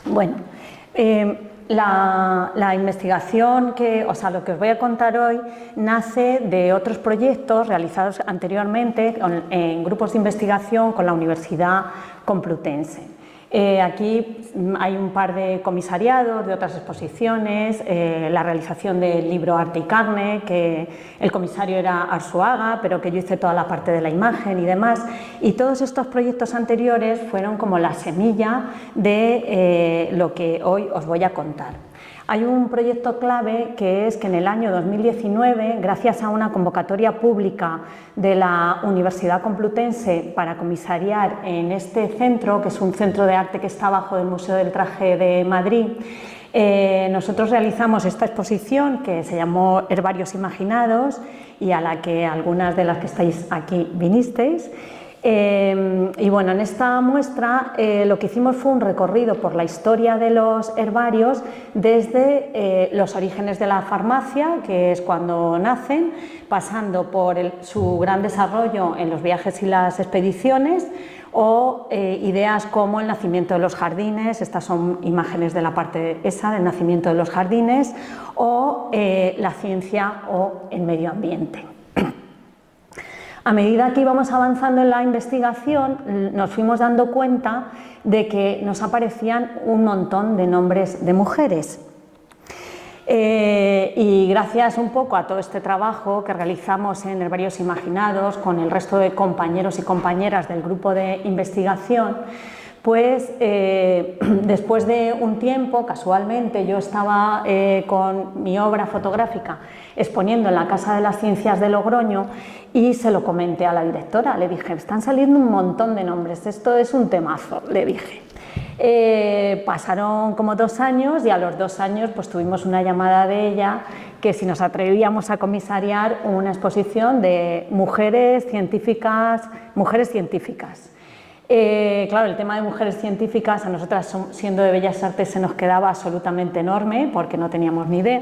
Bueno, la investigación lo que os voy a contar hoy nace de otros proyectos realizados anteriormente en grupos de investigación con la Universidad Complutense. Aquí hay un par de comisariados de otras exposiciones, la realización del libro Arte y Carne, que el comisario era Arzuaga, pero que yo hice toda la parte de la imagen y demás, y todos estos proyectos anteriores fueron como la semilla de lo que hoy os voy a contar. Hay un proyecto clave que es que en el año 2019, gracias a una convocatoria pública de la Universidad Complutense para comisariar en este centro, que es un centro de arte que está bajo del Museo del Traje de Madrid, nosotros realizamos esta exposición que se llamó Herbarios Imaginados y a la que algunas de las que estáis aquí vinisteis. Y bueno, en esta muestra lo que hicimos fue un recorrido por la historia de los herbarios desde los orígenes de la farmacia, que es cuando nacen, pasando por su gran desarrollo en los viajes y las expediciones, o ideas como el nacimiento de los jardines, estas son imágenes de la parte esa del nacimiento de los jardines, o la ciencia o el medio ambiente. A medida que íbamos avanzando en la investigación, nos fuimos dando cuenta de que nos aparecían un montón de nombres de mujeres. Y gracias un poco a todo este trabajo que realizamos en Herbarios Imaginados con el resto de compañeros y compañeras del grupo de investigación, pues después de un tiempo, casualmente, yo estaba con mi obra fotográfica exponiendo en la Casa de las Ciencias de Logroño y se lo comenté a la directora, le dije, están saliendo un montón de nombres, esto es un temazo, le dije. Pasaron como 2 años y a los 2 años pues tuvimos una llamada de ella que si nos atrevíamos a comisariar una exposición de mujeres científicas. Claro, el tema de mujeres científicas a nosotras, siendo de Bellas Artes, se nos quedaba absolutamente enorme porque no teníamos ni idea,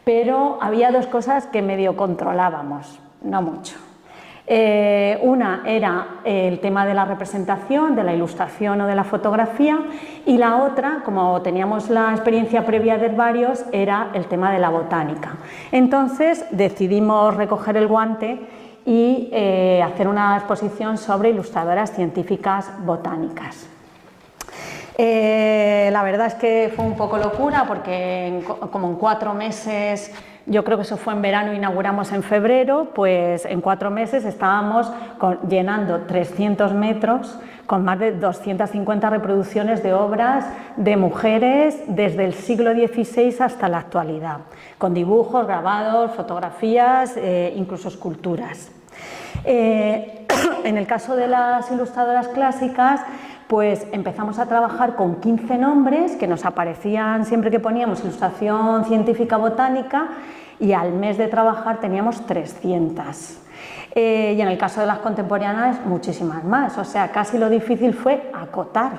pero había 2 cosas que medio controlábamos, no mucho. Una era el tema de la representación, de la ilustración o de la fotografía, y la otra, como teníamos la experiencia previa de herbarios, era el tema de la botánica. Entonces decidimos recoger el guante y hacer una exposición sobre ilustradoras científicas botánicas. La verdad es que fue un poco locura porque como en 4 meses, yo creo que eso fue en verano, inauguramos en febrero, pues en 4 meses estábamos llenando 300 metros con más de 250 reproducciones de obras de mujeres desde el siglo XVI hasta la actualidad, con dibujos, grabados, fotografías, incluso esculturas. En el caso de las ilustradoras clásicas, pues empezamos a trabajar con 15 nombres que nos aparecían siempre que poníamos ilustración científica botánica, y al mes de trabajar teníamos 300. Y en el caso de las contemporáneas muchísimas más, o sea, casi lo difícil fue acotar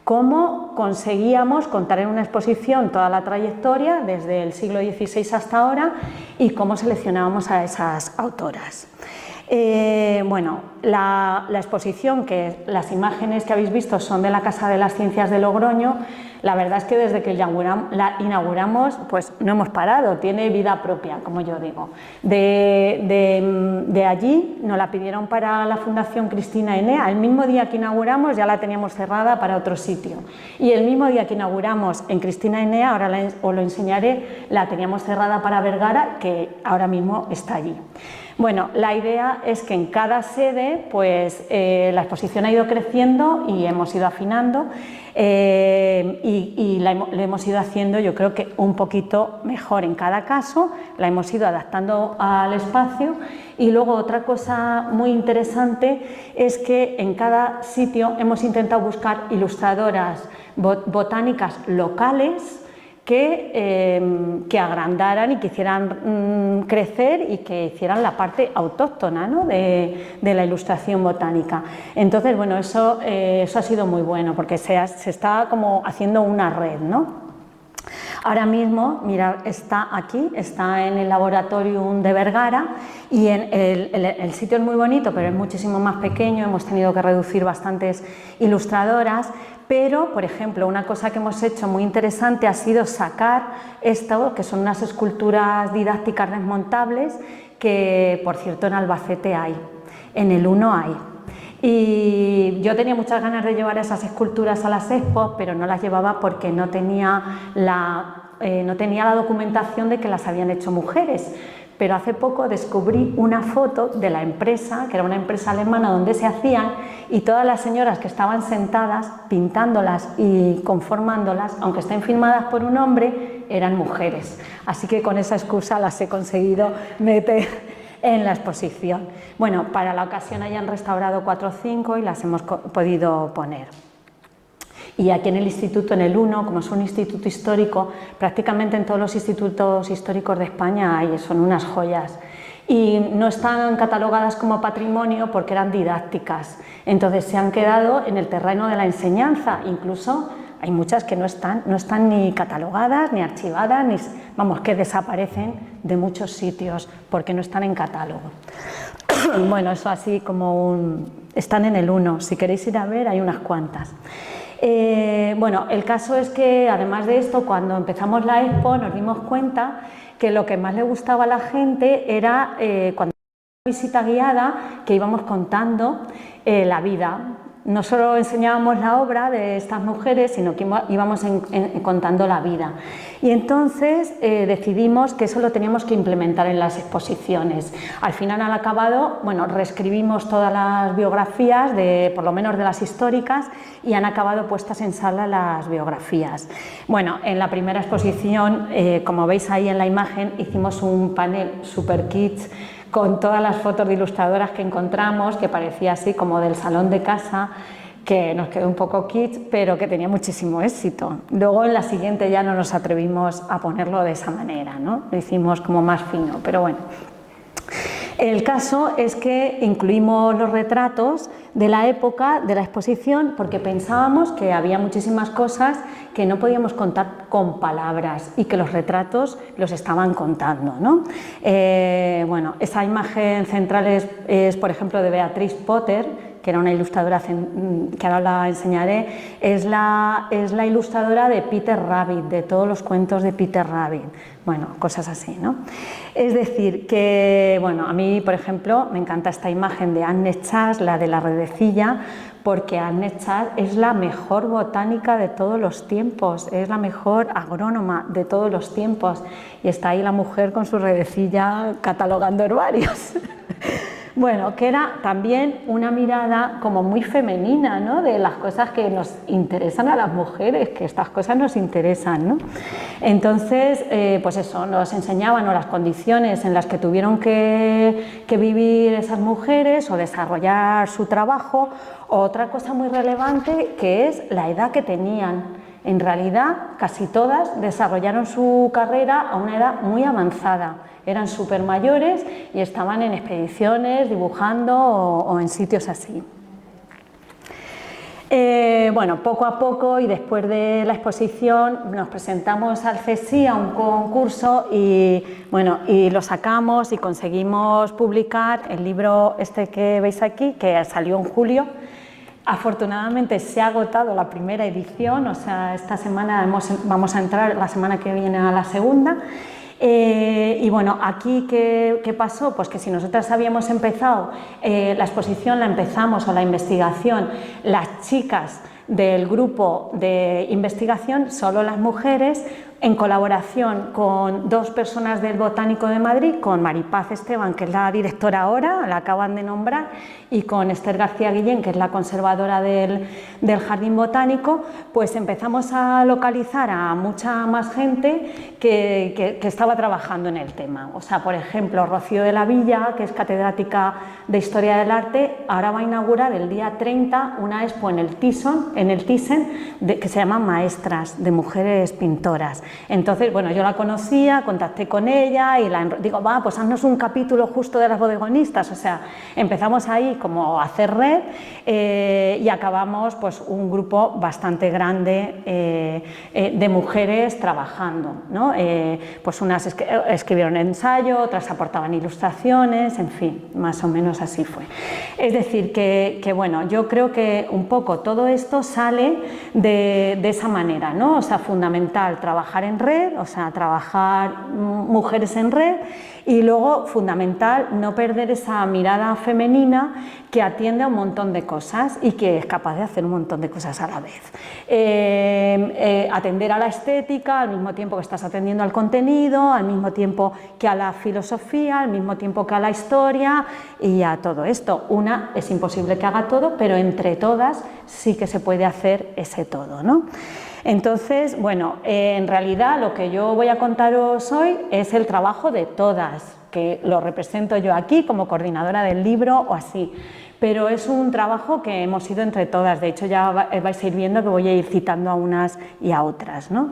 cómo conseguíamos contar en una exposición toda la trayectoria desde el siglo XVI hasta ahora y cómo seleccionábamos a esas autoras. Bueno, la exposición, que las imágenes que habéis visto son de la Casa de las Ciencias de Logroño, la verdad es que desde que la inauguramos pues no hemos parado, tiene vida propia, como yo digo. De allí nos la pidieron para la Fundación Cristina Enea, el mismo día que inauguramos ya la teníamos cerrada para otro sitio, y el mismo día que inauguramos en Cristina Enea, ahora os lo enseñaré, la teníamos cerrada para Vergara, que ahora mismo está allí. Bueno, la idea es que en cada sede pues, la exposición ha ido creciendo y hemos ido afinando y lo hemos ido haciendo, yo creo que un poquito mejor en cada caso, la hemos ido adaptando al espacio. Y luego otra cosa muy interesante es que en cada sitio hemos intentado buscar ilustradoras botánicas locales que agrandaran y que hicieran crecer y que hicieran la parte autóctona, ¿no?, de la ilustración botánica. Entonces, bueno, eso ha sido muy bueno porque se está como haciendo una red, ¿no? Ahora mismo, mirad, está aquí, está en el Laboratorium de Vergara y el sitio es muy bonito, pero es muchísimo más pequeño, hemos tenido que reducir bastantes ilustradoras, pero, por ejemplo, una cosa que hemos hecho muy interesante ha sido sacar esto, que son unas esculturas didácticas desmontables, que, por cierto, en Albacete hay, en el 1 hay. Y yo tenía muchas ganas de llevar esas esculturas a las expos, pero no las llevaba porque no tenía la documentación de que las habían hecho mujeres. Pero hace poco descubrí una foto de la empresa, que era una empresa alemana donde se hacían, y todas las señoras que estaban sentadas pintándolas y conformándolas, aunque estén filmadas por un hombre, eran mujeres. Así que con esa excusa las he conseguido meter en la exposición. Bueno, para la ocasión hayan restaurado 4 o 5 y las hemos podido poner. Y aquí en el instituto, en el 1, como es un instituto histórico, prácticamente en todos los institutos históricos de España son unas joyas. Y no están catalogadas como patrimonio porque eran didácticas. Entonces se han quedado en el terreno de la enseñanza, incluso hay muchas que no están ni catalogadas, ni archivadas, ni, vamos, que desaparecen de muchos sitios porque no están en catálogo. Bueno, eso así como están en el 1, si queréis ir a ver hay unas cuantas. Bueno, el caso es que además de esto, cuando empezamos la expo nos dimos cuenta que lo que más le gustaba a la gente era cuando visita guiada, que íbamos contando la vida. No solo enseñábamos la obra de estas mujeres, sino que íbamos contando la vida. Y entonces decidimos que eso lo teníamos que implementar en las exposiciones. Al final, al acabado, bueno, reescribimos todas las biografías, por lo menos de las históricas, y han acabado puestas en sala las biografías. Bueno, en la primera exposición, como veis ahí en la imagen, hicimos un panel super kits con todas las fotos de ilustradoras que encontramos, que parecía así como del salón de casa, que nos quedó un poco kitsch, pero que tenía muchísimo éxito. Luego en la siguiente ya no nos atrevimos a ponerlo de esa manera, ¿no? Lo hicimos como más fino, pero bueno. El caso es que incluimos los retratos de la época de la exposición porque pensábamos que había muchísimas cosas que no podíamos contar con palabras y que los retratos los estaban contando, ¿no? Bueno, esa imagen central es, por ejemplo, de Beatrice Potter, que era una ilustradora que ahora la enseñaré, es la ilustradora de Peter Rabbit, de todos los cuentos de Peter Rabbit, bueno, cosas así, ¿no? Es decir, que, bueno, a mí, por ejemplo, me encanta esta imagen de Agnes Chas, la de la redecilla, porque Agnes Chas es la mejor botánica de todos los tiempos, es la mejor agrónoma de todos los tiempos, y está ahí la mujer con su redecilla catalogando herbarios. Bueno, que era también una mirada como muy femenina, ¿no? De las cosas que nos interesan a las mujeres, que estas cosas nos interesan, ¿no? Entonces, pues eso, nos enseñaban las condiciones en las que tuvieron que vivir esas mujeres o desarrollar su trabajo. Otra cosa muy relevante que es la edad que tenían. En realidad, casi todas desarrollaron su carrera a una edad muy avanzada. Eran súper mayores y estaban en expediciones, dibujando o en sitios así. Bueno, poco a poco y después de la exposición nos presentamos al CSIC a un concurso y, bueno, y lo sacamos y conseguimos publicar el libro este que veis aquí, que salió en julio. Afortunadamente se ha agotado la primera edición, o sea, esta semana vamos a entrar la semana que viene a la segunda. Y bueno, aquí ¿qué pasó? Pues que si nosotras habíamos empezado, la exposición la empezamos o la investigación, las chicas del grupo de investigación, solo las mujeres, en colaboración con 2 personas del Botánico de Madrid, con Maripaz Esteban, que es la directora ahora, la acaban de nombrar, y con Esther García Guillén, que es la conservadora del Jardín Botánico, pues empezamos a localizar a mucha más gente que estaba trabajando en el tema. O sea, por ejemplo, Rocío de la Villa, que es catedrática de Historia del Arte, ahora va a inaugurar el día 30 una expo en el Thyssen, que se llama Maestras, de mujeres pintoras. Entonces, bueno, yo la conocía, contacté con ella y digo, va, pues haznos un capítulo justo de las bodegonistas. O sea, empezamos ahí como a hacer red y acabamos pues un grupo bastante grande de mujeres trabajando, ¿no? Pues unas escribieron ensayo, otras aportaban ilustraciones, en fin, más o menos así fue. Es decir, que bueno, yo creo que un poco todo esto sale de esa manera, ¿no? O sea, fundamental trabajar en red, o sea, trabajar mujeres en red, y luego fundamental no perder esa mirada femenina que atiende a un montón de cosas y que es capaz de hacer un montón de cosas a la vez. Atender a la estética al mismo tiempo que estás atendiendo al contenido, al mismo tiempo que a la filosofía, al mismo tiempo que a la historia y a todo esto. Una es imposible que haga todo, pero entre todas sí que se puede hacer ese todo, ¿no? Entonces, bueno, en realidad lo que yo voy a contaros hoy es el trabajo de todas, que lo represento yo aquí como coordinadora del libro o así, pero es un trabajo que hemos ido entre todas. De hecho, ya vais a ir viendo que voy a ir citando a unas y a otras, ¿no?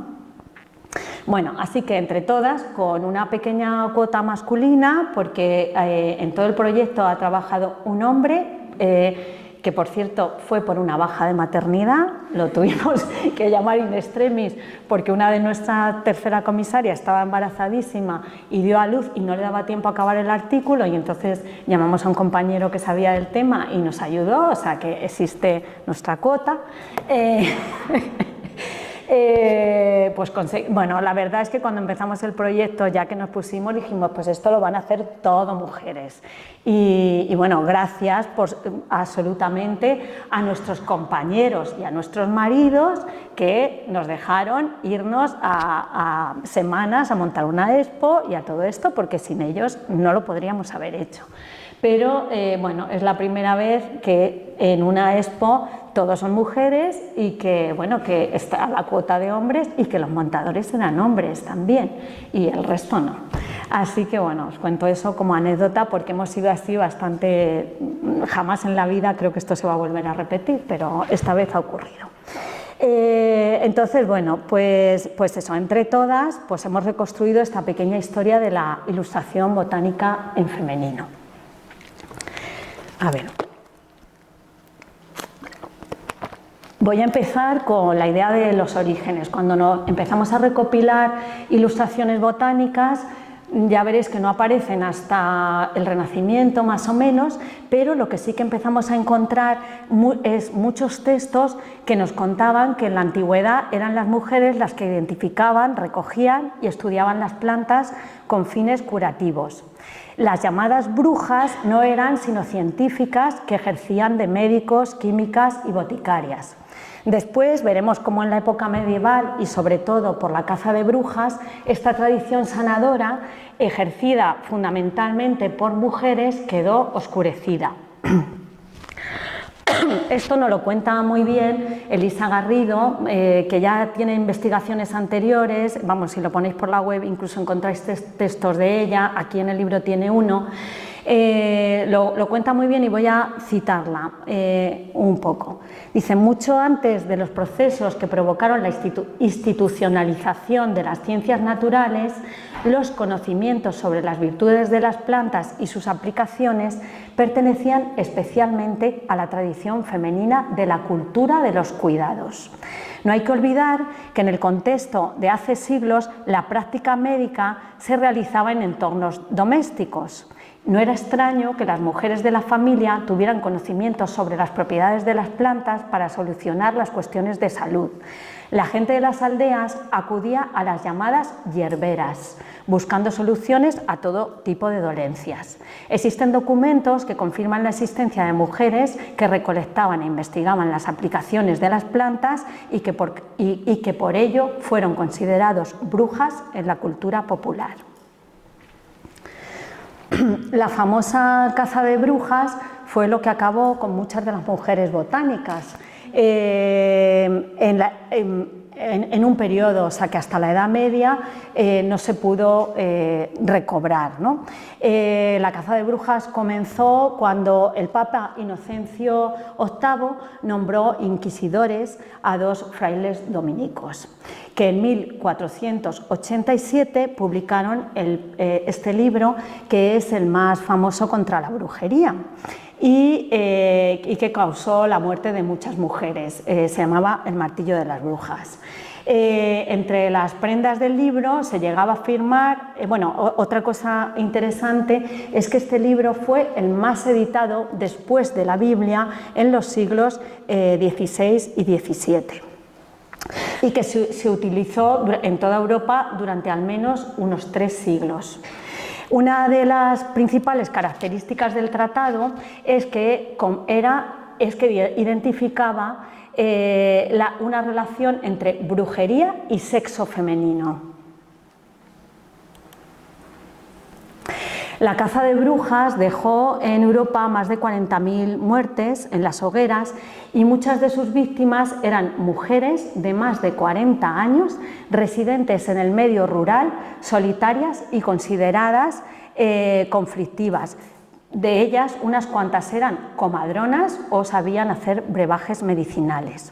Bueno, así que entre todas, con una pequeña cuota masculina, porque en todo el proyecto ha trabajado un hombre, que por cierto fue por una baja de maternidad, lo tuvimos que llamar in extremis porque una de nuestra tercera comisaria estaba embarazadísima y dio a luz y no le daba tiempo a acabar el artículo, y entonces llamamos a un compañero que sabía del tema y nos ayudó, o sea que existe nuestra cuota. Pues bueno, la verdad es que cuando empezamos el proyecto, ya que nos pusimos, dijimos, pues esto lo van a hacer todo mujeres. Y bueno, gracias absolutamente a nuestros compañeros y a nuestros maridos que nos dejaron irnos a semanas a montar una expo y a todo esto, porque sin ellos no lo podríamos haber hecho. Pero bueno, es la primera vez que en una expo todos son mujeres y que, bueno, que está la cuota de hombres y que los montadores eran hombres también y el resto no. Así que bueno, os cuento eso como anécdota porque hemos sido así bastante, jamás en la vida creo que esto se va a volver a repetir, pero esta vez ha ocurrido. Entonces, bueno, pues eso, entre todas pues hemos reconstruido esta pequeña historia de la ilustración botánica en femenino. A ver, voy a empezar con la idea de los orígenes. Cuando empezamos a recopilar ilustraciones botánicas, ya veréis que no aparecen hasta el Renacimiento más o menos, pero lo que sí que empezamos a encontrar es muchos textos que nos contaban que en la antigüedad eran las mujeres las que identificaban, recogían y estudiaban las plantas con fines curativos. Las llamadas brujas no eran sino científicas que ejercían de médicos, químicas y boticarias. Después veremos cómo en la época medieval y sobre todo por la caza de brujas, esta tradición sanadora, ejercida fundamentalmente por mujeres, quedó oscurecida. Esto nos lo cuenta muy bien Elisa Garrido, que ya tiene investigaciones anteriores, vamos, si lo ponéis por la web incluso encontráis textos de ella, aquí en el libro tiene uno. Lo cuenta muy bien y voy a citarla un poco. Dice, mucho antes de los procesos que provocaron la institucionalización de las ciencias naturales, los conocimientos sobre las virtudes de las plantas y sus aplicaciones pertenecían especialmente a la tradición femenina de la cultura de los cuidados. No hay que olvidar que en el contexto de hace siglos la práctica médica se realizaba en entornos domésticos. No era extraño que las mujeres de la familia tuvieran conocimientos sobre las propiedades de las plantas para solucionar las cuestiones de salud. La gente de las aldeas acudía a las llamadas hierberas, buscando soluciones a todo tipo de dolencias. Existen documentos que confirman la existencia de mujeres que recolectaban e investigaban las aplicaciones de las plantas y que por ello fueron considerados brujas en la cultura popular. La famosa caza de brujas fue lo que acabó con muchas de las mujeres botánicas. en un periodo, o sea que hasta la Edad Media no se pudo recobrar, ¿no? La caza de brujas comenzó cuando el Papa Inocencio VIII nombró inquisidores a 2 frailes dominicos, que en 1487 publicaron este libro, que es el más famoso contra la brujería. Y que causó la muerte de muchas mujeres. Se llamaba El martillo de las brujas. Entre las prendas del libro se llegaba a afirmar, otra cosa interesante es que este libro fue el más editado después de la Biblia en los siglos XVI y XVII. Y que se utilizó en toda Europa durante al menos unos 3 siglos. Una de las principales características del tratado es que identificaba una relación entre brujería y sexo femenino. La caza de brujas dejó en Europa más de 40.000 muertes en las hogueras y muchas de sus víctimas eran mujeres de más de 40 años, residentes en el medio rural, solitarias y consideradas conflictivas. De ellas, unas cuantas eran comadronas o sabían hacer brebajes medicinales.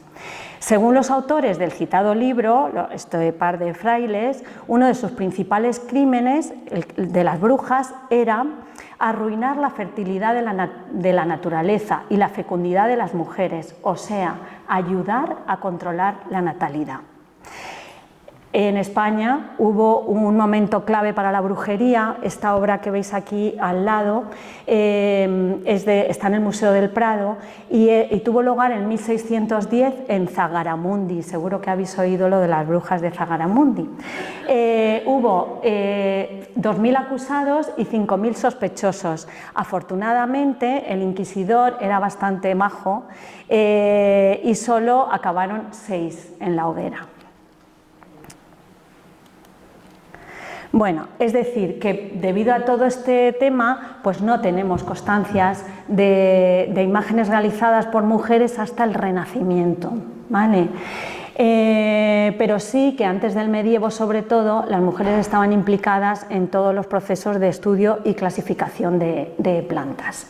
Según los autores del citado libro, este par de frailes, uno de sus principales crímenes de las brujas era arruinar la fertilidad de la naturaleza y la fecundidad de las mujeres, o sea, ayudar a controlar la natalidad. En España hubo un momento clave para la brujería. Esta obra que veis aquí al lado está en el Museo del Prado y tuvo lugar en 1610 en Zagaramundi. Seguro que habéis oído lo de las brujas de Zagaramundi. Hubo 2.000 acusados y 5.000 sospechosos. Afortunadamente el inquisidor era bastante majo y solo acabaron 6 en la hoguera. Bueno, es decir, que debido a todo este tema, pues no tenemos constancias de imágenes realizadas por mujeres hasta el Renacimiento, ¿vale? Pero sí que antes del medievo, sobre todo, las mujeres estaban implicadas en todos los procesos de estudio y clasificación de plantas.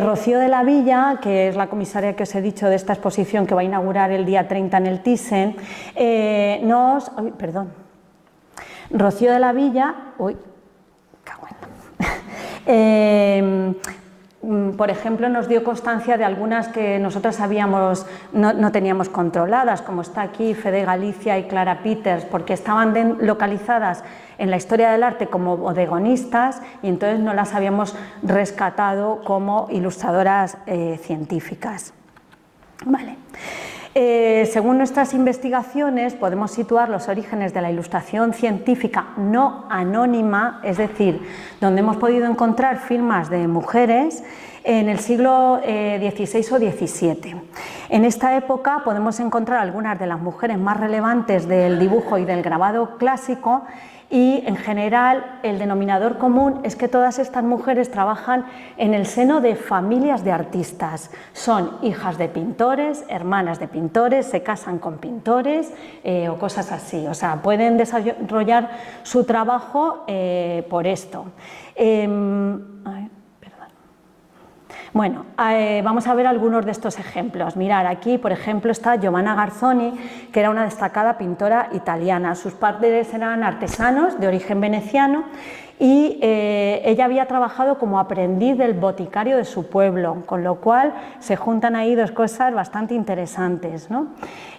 Rocío de la Villa, que es la comisaria que os he dicho de esta exposición que va a inaugurar el día 30 en el Thyssen, Rocío de la Villa, por ejemplo, nos dio constancia de algunas que nosotras no teníamos controladas, como está aquí Fede Galicia y Clara Peters, porque estaban localizadas en la historia del arte como bodegonistas y entonces no las habíamos rescatado como ilustradoras científicas. Vale. Según nuestras investigaciones, podemos situar los orígenes de la ilustración científica no anónima, es decir, donde hemos podido encontrar firmas de mujeres en el siglo XVI o XVII. En esta época podemos encontrar algunas de las mujeres más relevantes del dibujo y del grabado clásico y, en general, el denominador común es que todas estas mujeres trabajan en el seno de familias de artistas. Son hijas de pintores, hermanas de pintores, se casan con pintores o cosas así. O sea, pueden desarrollar su trabajo por esto. Bueno, vamos a ver algunos de estos ejemplos. Mirad, aquí, por ejemplo, está Giovanna Garzoni, que era una destacada pintora italiana. Sus padres eran artesanos de origen veneciano y ella había trabajado como aprendiz del boticario de su pueblo, con lo cual se juntan ahí dos cosas bastante interesantes, ¿no?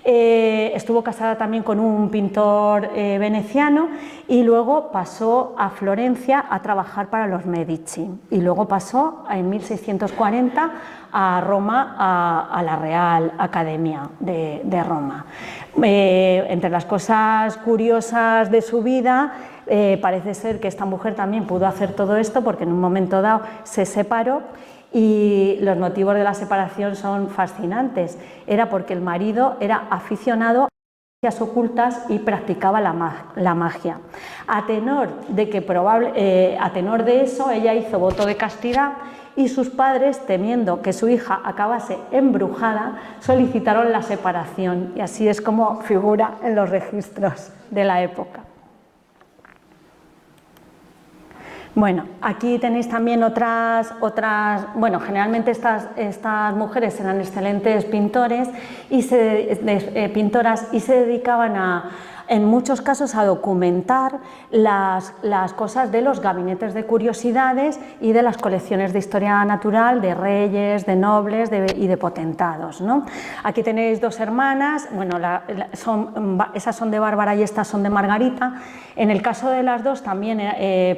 Estuvo casada también con un pintor veneciano y luego pasó a Florencia a trabajar para los Medici y luego pasó en 1640 a Roma, a la Real Academia de Roma. Entre las cosas curiosas de su vida, parece ser que esta mujer también pudo hacer todo esto porque en un momento dado se separó y los motivos de la separación son fascinantes. Era porque el marido era aficionado a ciencias ocultas y practicaba la magia. A tenor de eso, ella hizo voto de castidad y sus padres, temiendo que su hija acabase embrujada, solicitaron la separación, y así es como figura en los registros de la época. Bueno, aquí tenéis también otras bueno, generalmente estas mujeres eran excelentes pintores pintoras y se dedicaban en muchos casos a documentar las cosas de los gabinetes de curiosidades y de las colecciones de historia natural de reyes, de nobles y de potentados, ¿no? Aquí tenéis dos hermanas, bueno, esas son de Bárbara y estas son de Margarita. En el caso de las dos también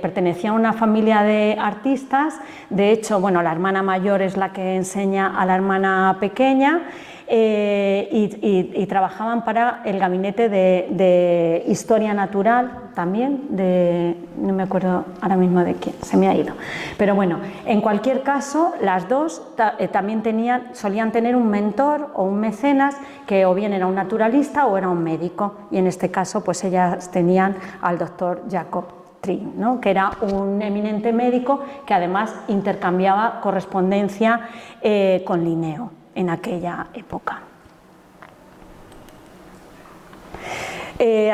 pertenecían a una familia de artistas. De hecho, bueno, la hermana mayor es la que enseña a la hermana pequeña. Y trabajaban para el gabinete de historia natural también, no me acuerdo ahora mismo de quién, se me ha ido, pero bueno, en cualquier caso las dos también solían tener un mentor o un mecenas que o bien era un naturalista o era un médico, y en este caso pues ellas tenían al doctor Jacob Tree, ¿no? Que era un eminente médico que además intercambiaba correspondencia con Linneo en aquella época.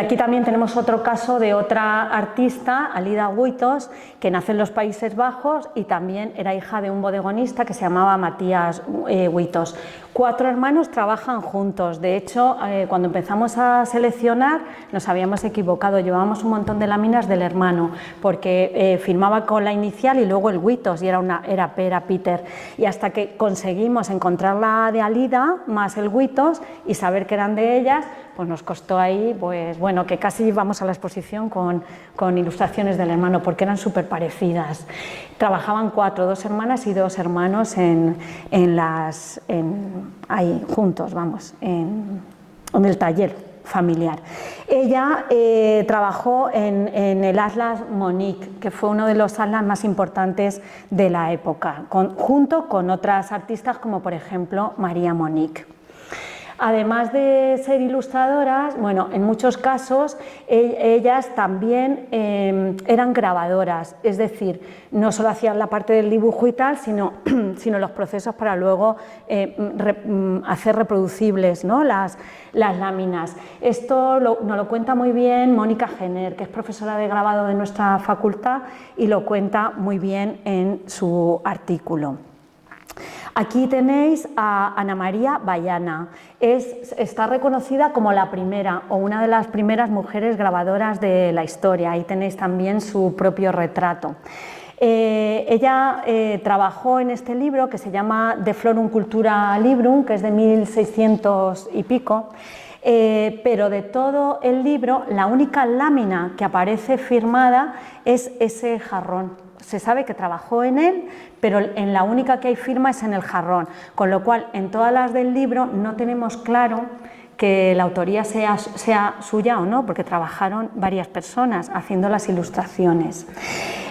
Aquí también tenemos otro caso de otra artista, Alida Wuytos, que nace en los Países Bajos y también era hija de un bodegonista que se llamaba Matías Wuytos. 4 hermanos trabajan juntos. De hecho, cuando empezamos a seleccionar nos habíamos equivocado, llevábamos un montón de láminas del hermano, porque firmaba con la inicial y luego el Wuytos, y era Peter. Y hasta que conseguimos encontrar la de Alida más el Wuytos y saber que eran de ellas, pues nos costó ahí, pues bueno, que casi íbamos a la exposición con ilustraciones del hermano, porque eran súper parecidas. Trabajaban 4, 2 hermanas y 2 hermanos ahí juntos, vamos, en el taller familiar. Ella trabajó en el Atlas Monique, que fue uno de los atlas más importantes de la época, junto con otras artistas como por ejemplo María Monique. Además de ser ilustradoras, bueno, en muchos casos ellas también eran grabadoras, es decir, no solo hacían la parte del dibujo y tal, sino los procesos para luego hacer reproducibles, ¿no? las láminas. Esto nos lo cuenta muy bien Mónica Jenner, que es profesora de grabado de nuestra facultad, y lo cuenta muy bien en su artículo. Aquí tenéis a Ana María Bayana, está reconocida como la primera o una de las primeras mujeres grabadoras de la historia, ahí tenéis también su propio retrato. Ella trabajó en este libro que se llama De Florum Cultura Librum, que es de 1600 y pico, pero de todo el libro la única lámina que aparece firmada es ese jarrón. Se sabe que trabajó en él, pero en la única que hay firma es en el jarrón, con lo cual en todas las del libro no tenemos claro que la autoría sea suya o no, porque trabajaron varias personas haciendo las ilustraciones.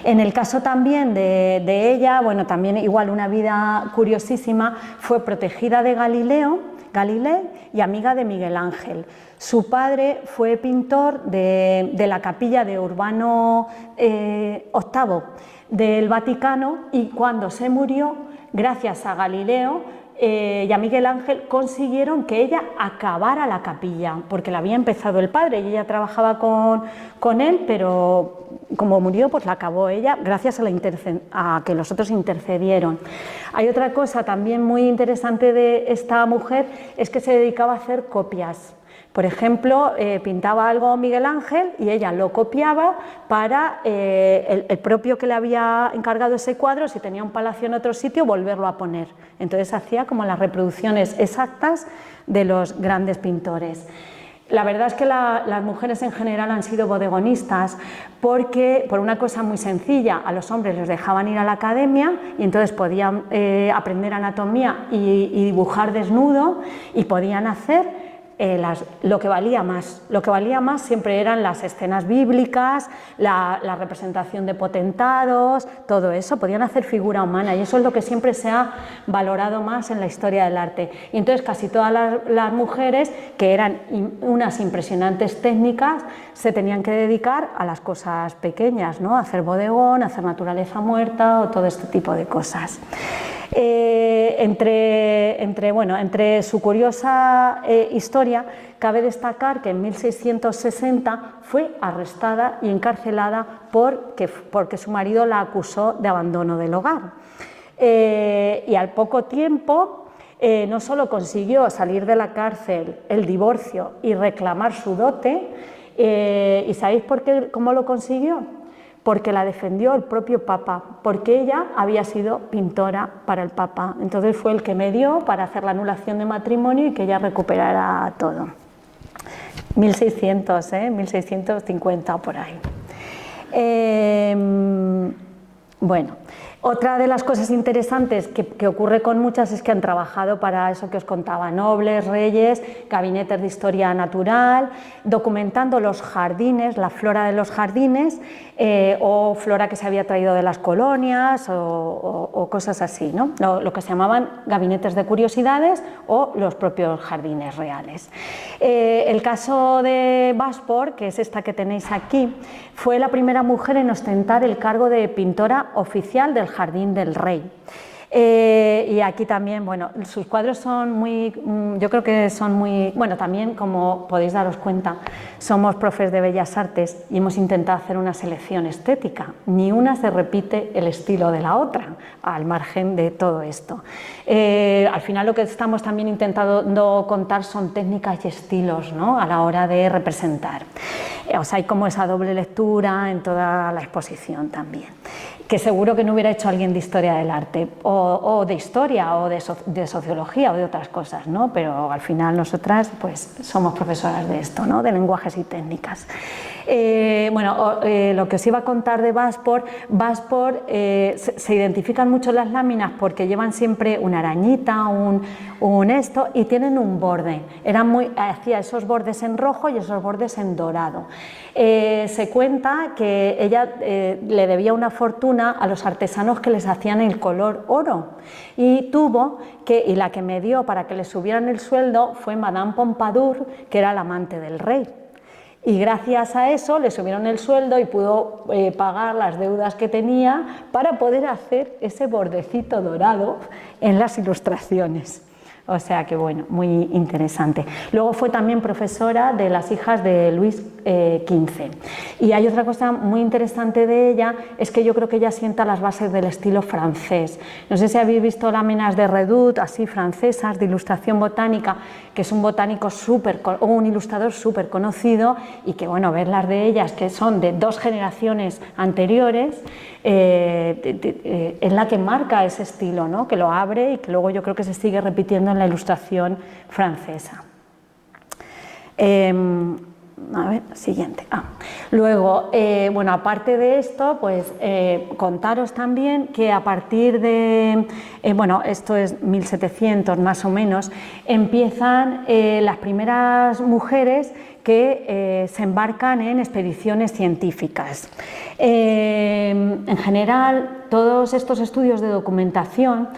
En el caso también de ella, bueno, también igual una vida curiosísima, fue protegida de Galilei y amiga de Miguel Ángel. Su padre fue pintor de la capilla de Urbano VIII del Vaticano, y cuando se murió, gracias a Galileo y a Miguel Ángel, consiguieron que ella acabara la capilla, porque la había empezado el padre y ella trabajaba con él, pero como murió, pues la acabó ella gracias a que los otros intercedieron. Hay otra cosa también muy interesante de esta mujer, es que se dedicaba a hacer copias. Por ejemplo, pintaba algo Miguel Ángel y ella lo copiaba para el propio que le había encargado ese cuadro, si tenía un palacio en otro sitio, volverlo a poner. Entonces hacía como las reproducciones exactas de los grandes pintores. La verdad es que las mujeres en general han sido bodegonistas porque, por una cosa muy sencilla, a los hombres les dejaban ir a la academia y entonces podían aprender anatomía y dibujar desnudo, y podían hacer lo que valía más. Lo que valía más siempre eran las escenas bíblicas, la representación de potentados, todo eso, podían hacer figura humana y eso es lo que siempre se ha valorado más en la historia del arte. Y entonces casi todas las mujeres, que eran unas impresionantes técnicas, se tenían que dedicar a las cosas pequeñas, ¿no? A hacer bodegón, a hacer naturaleza muerta o todo este tipo de cosas. Entre su curiosa historia, cabe destacar que en 1660 fue arrestada y encarcelada porque su marido la acusó de abandono del hogar. Y al poco tiempo no solo consiguió salir de la cárcel, el divorcio y reclamar su dote, ¿y sabéis cómo lo consiguió? Porque la defendió el propio Papa, porque ella había sido pintora para el Papa. Entonces fue el que medió para hacer la anulación de matrimonio y que ella recuperara todo. 1650 por ahí. Bueno, otra de las cosas interesantes que ocurre con muchas es que han trabajado para eso que os contaba, nobles, reyes, gabinetes de historia natural, documentando los jardines, la flora de los jardines o flora que se había traído de las colonias o cosas así, ¿no? Lo que se llamaban gabinetes de curiosidades o los propios jardines reales. El caso de Baspor, que es esta que tenéis aquí, fue la primera mujer en ostentar el cargo de pintora oficial del Jardín del Rey. Y aquí también, bueno, sus cuadros son muy, yo creo que son muy, bueno, también como podéis daros cuenta, somos profes de Bellas Artes y hemos intentado hacer una selección estética, ni una se repite el estilo de la otra, al margen de todo esto. Al final lo que estamos también intentando contar son técnicas y estilos, ¿no? A la hora de representar. O sea, hay como esa doble lectura en toda la exposición también, que seguro que no hubiera hecho alguien de historia del arte o de historia o de sociología o de otras cosas, ¿no? Pero al final nosotras pues somos profesoras de esto, ¿no? De lenguajes y técnicas. Lo que os iba a contar de Baspor, se identifican mucho las láminas porque llevan siempre una arañita, un esto y tienen un borde. Hacía esos bordes en rojo y esos bordes en dorado. Se cuenta que ella le debía una fortuna a los artesanos que les hacían el color oro y la que me dio para que le subieran el sueldo fue Madame Pompadour, que era la amante del rey. Y gracias a eso le subieron el sueldo y pudo pagar las deudas que tenía para poder hacer ese bordecito dorado en las ilustraciones. O sea que bueno, muy interesante. Luego fue también profesora de las hijas de Luis XV. Y hay otra cosa muy interesante de ella, es que yo creo que ella sienta las bases del estilo francés. No sé si habéis visto láminas de Redoute, así francesas, de ilustración botánica, que es un botánico o un ilustrador súper conocido y que bueno, ver las de ellas, que son de 2 generaciones anteriores, es la que marca ese estilo, ¿no? Que lo abre y que luego yo creo que se sigue repitiendo en la ilustración francesa. A ver, siguiente. Luego, aparte de esto, pues contaros también que a partir de, esto es 1700 más o menos, empiezan las primeras mujeres que se embarcan en expediciones científicas. En general, todos estos estudios de documentación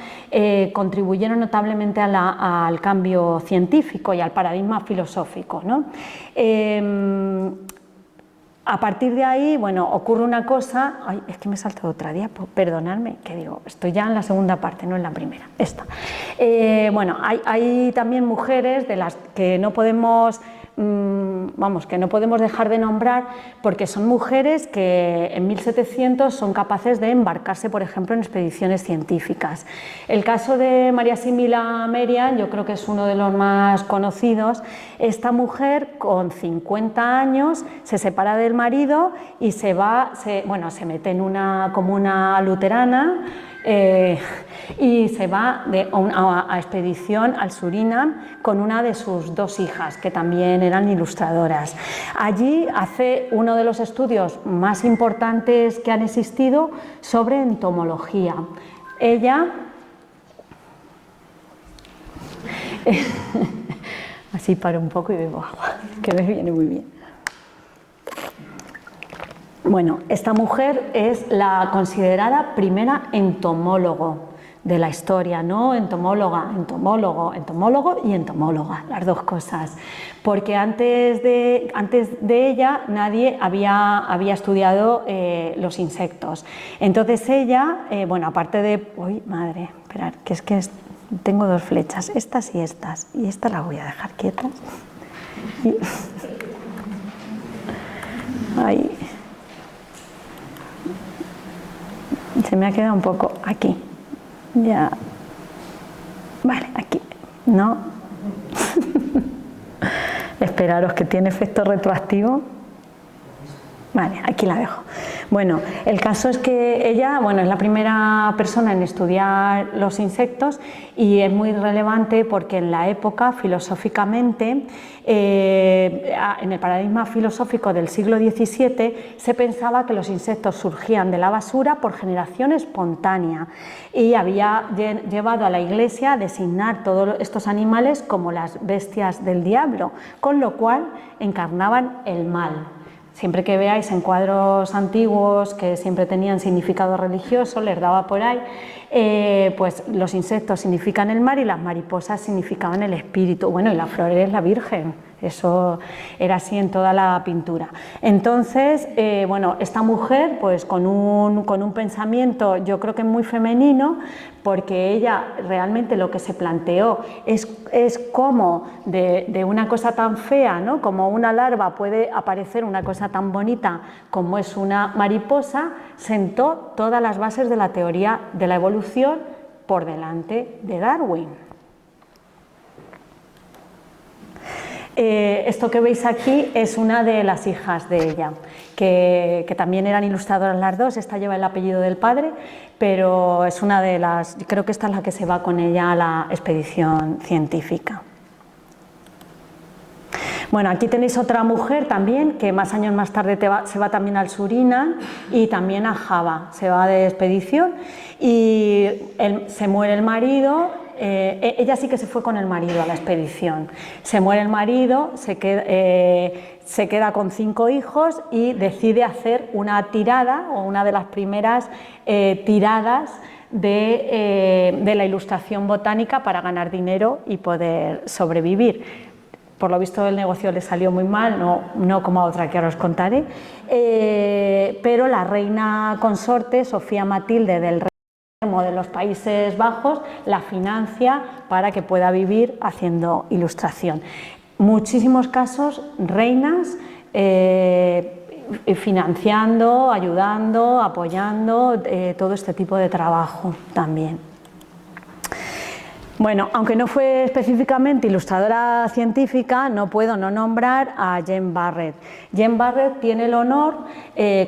contribuyeron notablemente al cambio científico y al paradigma filosófico, ¿no? A partir de ahí, ocurre una cosa. Ay, es que me he saltado otra diapo, perdonadme, que digo, estoy ya en la segunda parte, no en la primera, esta. Hay también mujeres de las que no podemos dejar de nombrar, porque son mujeres que en 1700 son capaces de embarcarse, por ejemplo, en expediciones científicas. El caso de María Simila Merian, yo creo que es uno de los más conocidos. Esta mujer, con 50 años, se separa del marido y se mete en una comuna luterana, y se va a expedición al Surinam con una de sus 2 hijas, que también eran ilustradoras. Allí hace uno de los estudios más importantes que han existido sobre entomología. Ella Así paro un poco y bebo agua, que me viene muy bien. Bueno, esta mujer es la considerada primera entomólogo de la historia, ¿no? Entomóloga, entomólogo, entomólogo y entomóloga, las dos cosas. Porque antes de ella nadie había estudiado los insectos. Entonces ella, bueno, aparte de... Uy, madre, esperad, que es que tengo dos flechas, estas, y estas las voy a dejar quietas. Y... Ahí. Se me ha quedado un poco aquí. Ya. Vale, aquí. No. Esperaros, que tiene efecto retroactivo. Vale, aquí la dejo. Bueno, el caso es que ella, bueno, es la primera persona en estudiar los insectos y es muy relevante porque en la época, filosóficamente, en el paradigma filosófico del siglo XVII, se pensaba que los insectos surgían de la basura por generación espontánea y había llevado a la Iglesia a designar todos estos animales como las bestias del diablo, con lo cual encarnaban el mal. Siempre que veáis en cuadros antiguos que siempre tenían significado religioso, les daba por ahí, pues los insectos significan el mar y las mariposas significaban el espíritu. Bueno, y la flor es la Virgen, eso era así en toda la pintura. Entonces, bueno, esta mujer, pues con un pensamiento, yo creo que muy femenino, porque ella realmente lo que se planteó es cómo de una cosa tan fea, ¿no?, como una larva, puede aparecer una cosa tan bonita como es una mariposa. Sentó todas las bases de la teoría de la evolución por delante de Darwin. Esto que veis aquí es una de las hijas de ella, que también eran ilustradoras las dos. Esta lleva el apellido del padre, pero es una de las, creo que esta es la que se va con ella a la expedición científica. Bueno, aquí tenéis otra mujer también, que más años más tarde se va también al Surinam y también a Java, se va de expedición y se muere el marido. Ella sí que se fue con el marido a la expedición. Se muere el marido, se queda con 5 hijos y decide hacer una tirada, o una de las primeras tiradas de la ilustración botánica para ganar dinero y poder sobrevivir. Por lo visto el negocio le salió muy mal, no como a otra que ahora os contaré, pero la reina consorte, Sofía Matilde del Reino de los Países Bajos, la financia para que pueda vivir haciendo ilustración. Muchísimos casos, reinas financiando, ayudando, apoyando todo este tipo de trabajo también. Bueno, aunque no fue específicamente ilustradora científica, no puedo no nombrar a Jane Barrett. Jane Barrett tiene el honor,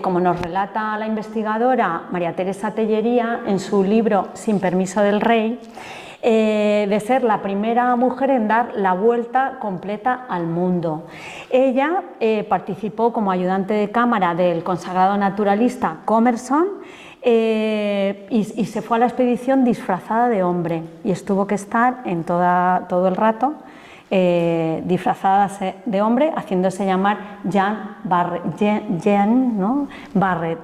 como nos relata la investigadora María Teresa Tellería en su libro Sin permiso del rey, de ser la primera mujer en dar la vuelta completa al mundo. Ella participó como ayudante de cámara del consagrado naturalista Commerson, y se fue a la expedición disfrazada de hombre y estuvo que estar en todo el rato disfrazada de hombre, haciéndose llamar Jane Barrett.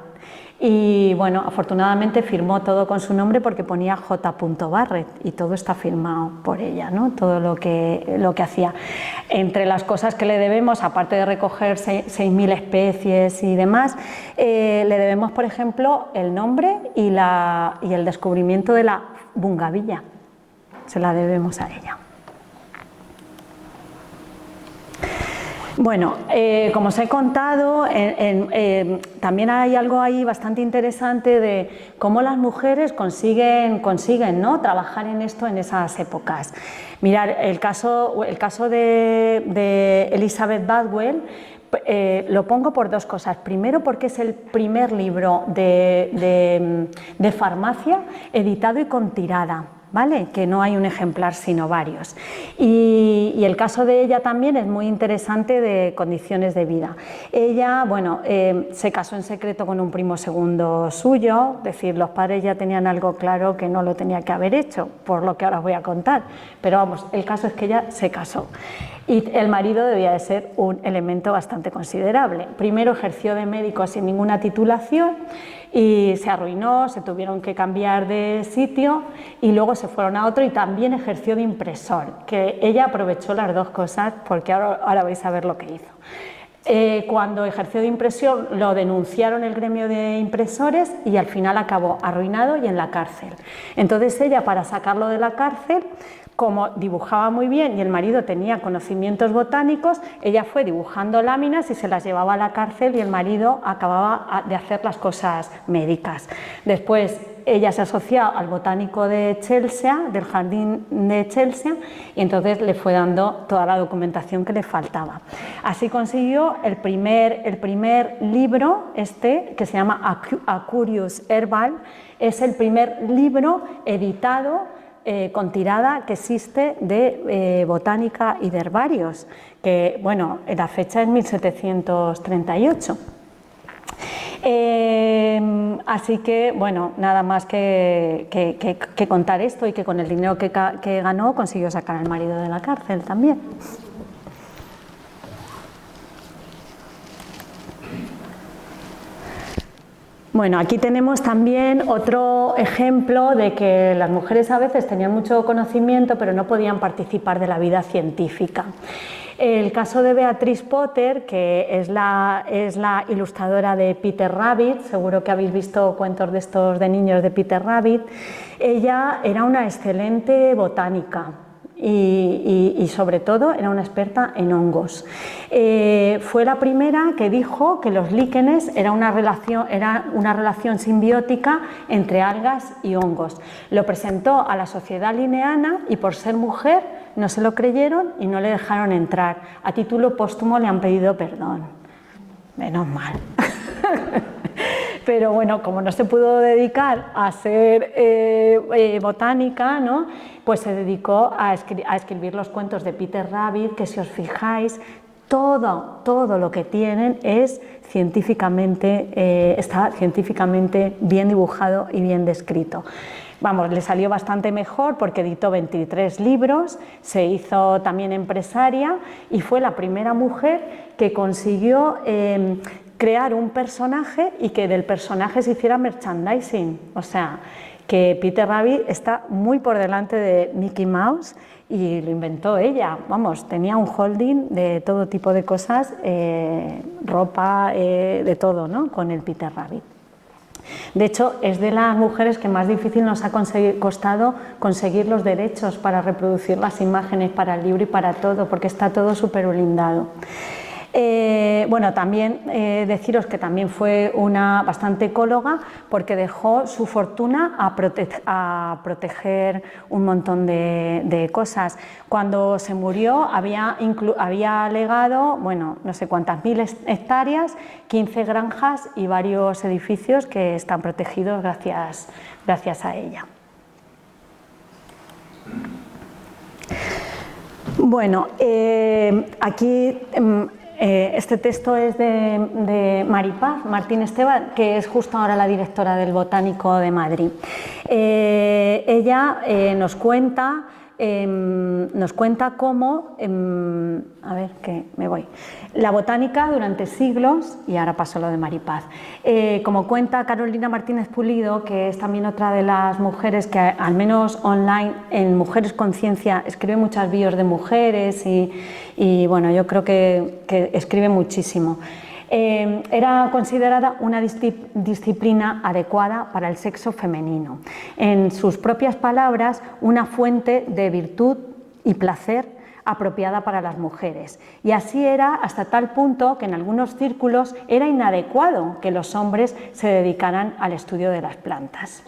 Y bueno, afortunadamente firmó todo con su nombre porque ponía J. Barrett y todo está firmado por ella, ¿no?, todo lo que hacía. Entre las cosas que le debemos, aparte de recoger 6.000 especies y demás, le debemos, por ejemplo, el nombre y el descubrimiento de la bungavilla. Se la debemos a ella. Bueno, como os he contado, también hay algo ahí bastante interesante de cómo las mujeres consiguen, ¿no?, trabajar en esto en esas épocas. Mirad, el caso de Elizabeth Badwell, lo pongo por dos cosas. Primero, porque es el primer libro de farmacia editado y con tirada. ¿vale? Que no hay un ejemplar sino varios. Y el caso de ella también es muy interesante de condiciones de vida. Ella, bueno, se casó en secreto con un primo segundo suyo, es decir, los padres ya tenían algo claro que no lo tenía que haber hecho, por lo que ahora os voy a contar, pero vamos, el caso es que ella se casó. Y el marido debía de ser un elemento bastante considerable. Primero ejerció de médico sin ninguna titulación y se arruinó, se tuvieron que cambiar de sitio y luego se fueron a otro y también ejerció de impresor, que ella aprovechó las dos cosas porque ahora vais a ver lo que hizo. Cuando ejerció de impresión lo denunciaron el gremio de impresores y al final acabó arruinado y en la cárcel. Entonces ella, para sacarlo de la cárcel, como dibujaba muy bien y el marido tenía conocimientos botánicos, ella fue dibujando láminas y se las llevaba a la cárcel y el marido acababa de hacer las cosas médicas. Después ella se asoció al botánico de Chelsea, del jardín de Chelsea, y entonces le fue dando toda la documentación que le faltaba. Así consiguió el primer libro, que se llama A Curious Herbal, es el primer libro editado con tirada que existe de botánica y de herbarios, que bueno, la fecha es 1738. Así que bueno, nada más que contar esto y que con el dinero que ganó consiguió sacar al marido de la cárcel también. Bueno, aquí tenemos también otro ejemplo de que las mujeres a veces tenían mucho conocimiento pero no podían participar de la vida científica. El caso de Beatrice Potter, que es la ilustradora de Peter Rabbit, seguro que habéis visto cuentos de estos de niños de Peter Rabbit. Ella era una excelente botánica. Y sobre todo era una experta en hongos. Fue la primera que dijo que los líquenes era una relación simbiótica entre algas y hongos. Lo presentó a la sociedad linneana y por ser mujer no se lo creyeron y no le dejaron entrar. A título póstumo le han pedido perdón. Menos mal. Pero bueno, como no se pudo dedicar a ser botánica, ¿no? Pues se dedicó a escribir los cuentos de Peter Rabbit, que si os fijáis, todo lo que tienen es está científicamente bien dibujado y bien descrito. Vamos, le salió bastante mejor porque editó 23 libros, se hizo también empresaria y fue la primera mujer que consiguió crear un personaje y que del personaje se hiciera merchandising. O sea, que Peter Rabbit está muy por delante de Mickey Mouse y lo inventó ella. Vamos, tenía un holding de todo tipo de cosas, ropa, de todo, ¿no? Con el Peter Rabbit. De hecho, es de las mujeres que más difícil nos ha costado conseguir los derechos para reproducir las imágenes para el libro y para todo, porque está todo súper blindado. Bueno, también deciros que también fue una bastante ecóloga porque dejó su fortuna a proteger un montón de cosas. Cuando se murió había legado, bueno, no sé cuántas mil hectáreas, 15 granjas y varios edificios que están protegidos gracias a ella. Bueno, aquí este texto es de Maripaz Martín Esteban, que es justo ahora la directora del Botánico de Madrid. Ella nos cuenta cómo, a ver que me voy, la botánica durante siglos, y ahora paso lo de Maripaz, como cuenta Carolina Martínez Pulido, que es también otra de las mujeres que al menos online en Mujeres con Ciencia escribe muchas bios de mujeres y bueno, yo creo que escribe muchísimo. Era considerada una disciplina adecuada para el sexo femenino. En sus propias palabras, una fuente de virtud y placer apropiada para las mujeres. Y así era hasta tal punto que en algunos círculos era inadecuado que los hombres se dedicaran al estudio de las plantas.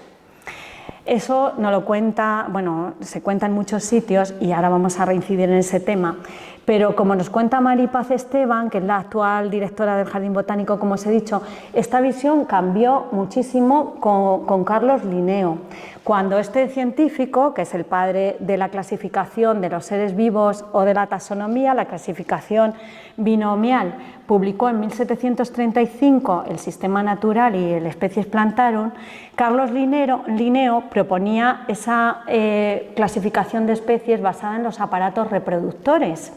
Eso nos lo cuenta, bueno, se cuenta en muchos sitios y ahora vamos a reincidir en ese tema, Pero como nos cuenta Mari Paz Esteban, que es la actual directora del Jardín Botánico, como os he dicho, esta visión cambió muchísimo con Carlos Linneo. Cuando este científico, que es el padre de la clasificación de los seres vivos o de la taxonomía, la clasificación binomial, publicó en 1735 el Sistema Natural y el Species Plantarum, Carlos Linneo proponía esa clasificación de especies basada en los aparatos reproductores,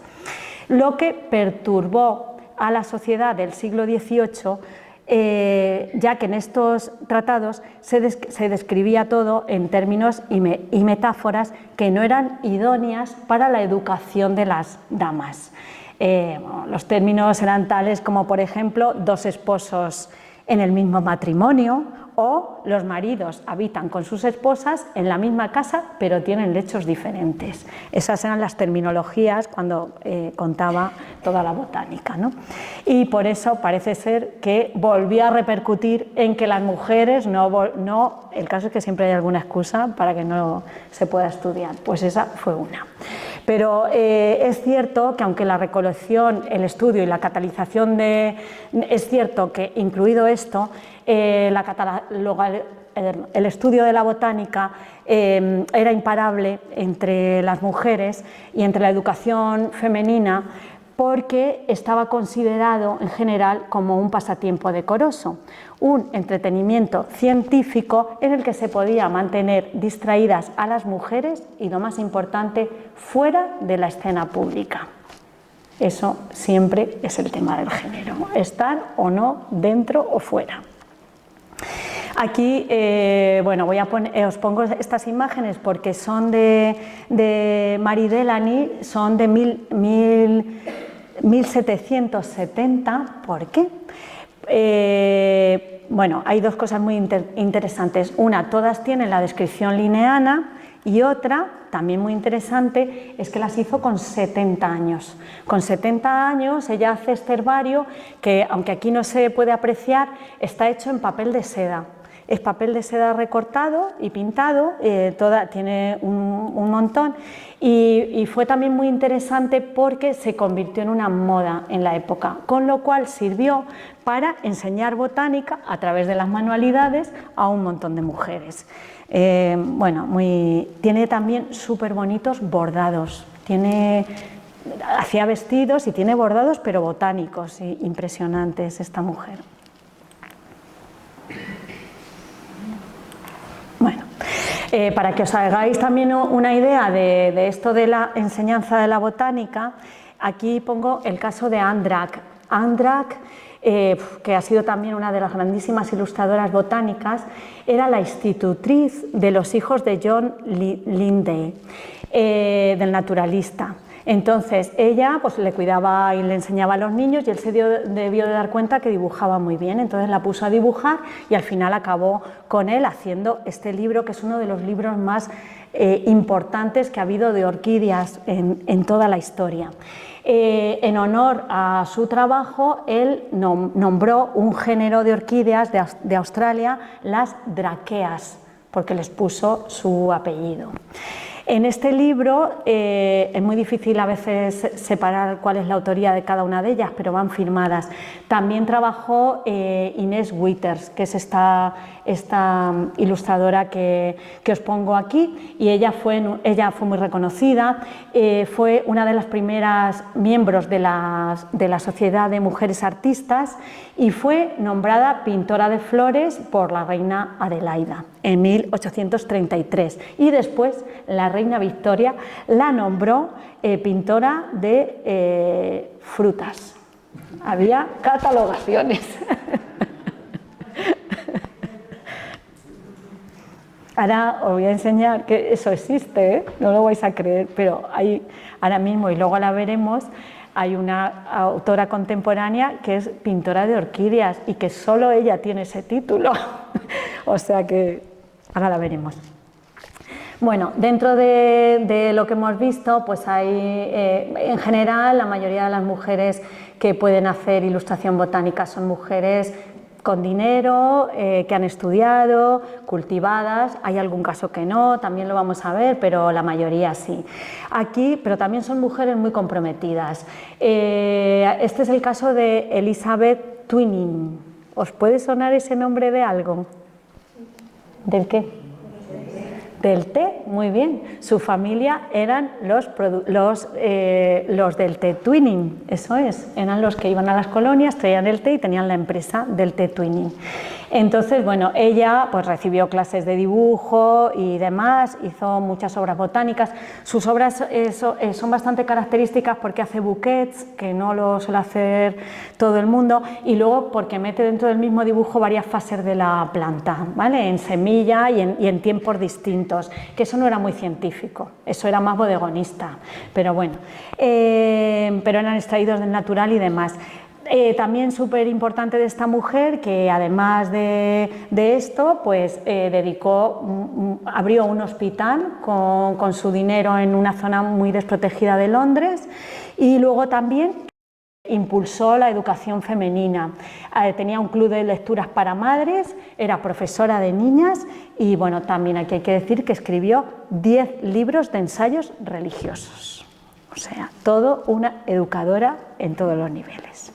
lo que perturbó a la sociedad del siglo XVIII, ya que en estos tratados se describía todo en términos y metáforas que no eran idóneas para la educación de las damas. Los términos eran tales como, por ejemplo, dos esposos en el mismo matrimonio, o los maridos habitan con sus esposas en la misma casa pero tienen lechos diferentes. Esas eran las terminologías cuando contaba toda la botánica, ¿no? Y por eso parece ser que volvió a repercutir en que las mujeres el caso es que siempre hay alguna excusa para que no se pueda estudiar, pues esa fue una. Pero es cierto que aunque la recolección, el estudio y la catalización es cierto que incluido esto, el estudio de la botánica era imparable entre las mujeres y entre la educación femenina, porque estaba considerado en general como un pasatiempo decoroso, un entretenimiento científico en el que se podía mantener distraídas a las mujeres y, lo más importante, fuera de la escena pública. Eso siempre es el tema del género, estar o no dentro o fuera. Aquí, bueno, os pongo estas imágenes porque son de Marie Delany, son de 1770. ¿Por qué? Bueno, hay dos cosas muy interesantes. Una, todas tienen la descripción linneana, y otra, también muy interesante, es que las hizo con 70 años. Con 70 años ella hace este herbario que, aunque aquí no se puede apreciar, está hecho en papel de seda. Es papel de seda recortado y pintado, tiene un montón, y fue también muy interesante porque se convirtió en una moda en la época, con lo cual sirvió para enseñar botánica a través de las manualidades a un montón de mujeres. Bueno, tiene también súper bonitos bordados, hacía vestidos y tiene bordados pero botánicos, impresionantes esta mujer. Bueno, para que os hagáis también una idea de esto de la enseñanza de la botánica, aquí pongo el caso de Anne Drac. Anne Drac, que ha sido también una de las grandísimas ilustradoras botánicas, era la institutriz de los hijos de John Lindley, del naturalista. Entonces ella pues le cuidaba y le enseñaba a los niños, y él se debió de dar cuenta que dibujaba muy bien, entonces la puso a dibujar y al final acabó con él haciendo este libro, que es uno de los libros más importantes que ha habido de orquídeas en toda la historia. En honor a su trabajo, él nombró un género de orquídeas de Australia, las Draqueas, porque les puso su apellido. En este libro es muy difícil a veces separar cuál es la autoría de cada una de ellas, pero van firmadas. También trabajó Inés Withers, que es esta ilustradora que os pongo aquí, y ella fue muy reconocida, fue una de las primeras miembros de la Sociedad de Mujeres Artistas y fue nombrada pintora de flores por la reina Adelaida en 1833, y después la reina Victoria la nombró pintora de frutas. Había catalogaciones. Ahora os voy a enseñar que eso existe, no lo vais a creer, pero hay ahora mismo, y luego la veremos, hay una autora contemporánea que es pintora de orquídeas y que solo ella tiene ese título. O sea que ahora la veremos. Bueno, dentro de lo que hemos visto, pues hay, en general, la mayoría de las mujeres que pueden hacer ilustración botánica son mujeres con dinero, que han estudiado, cultivadas, hay algún caso que no, también lo vamos a ver, pero la mayoría sí. Aquí, pero también son mujeres muy comprometidas. Este es el caso de Elizabeth Twining. ¿Os puede sonar ese nombre de algo? ¿Del qué? Del té, muy bien. Su familia eran los del té Twining, eso es. Eran los que iban a las colonias, traían el té y tenían la empresa del té Twining. Entonces, bueno, ella pues recibió clases de dibujo y demás, hizo muchas obras botánicas. Sus obras son bastante características porque hace bouquets, que no lo suele hacer todo el mundo, y luego porque mete dentro del mismo dibujo varias fases de la planta, ¿vale? En semilla y en tiempos distintos, que eso no era muy científico, eso era más bodegonista, pero bueno, pero eran extraídos del natural y demás. También súper importante de esta mujer, que además de esto, pues abrió un hospital con su dinero en una zona muy desprotegida de Londres, y luego también impulsó la educación femenina. Tenía un club de lecturas para madres, era profesora de niñas y bueno, también aquí hay que decir que escribió 10 libros de ensayos religiosos. O sea, todo una educadora en todos los niveles.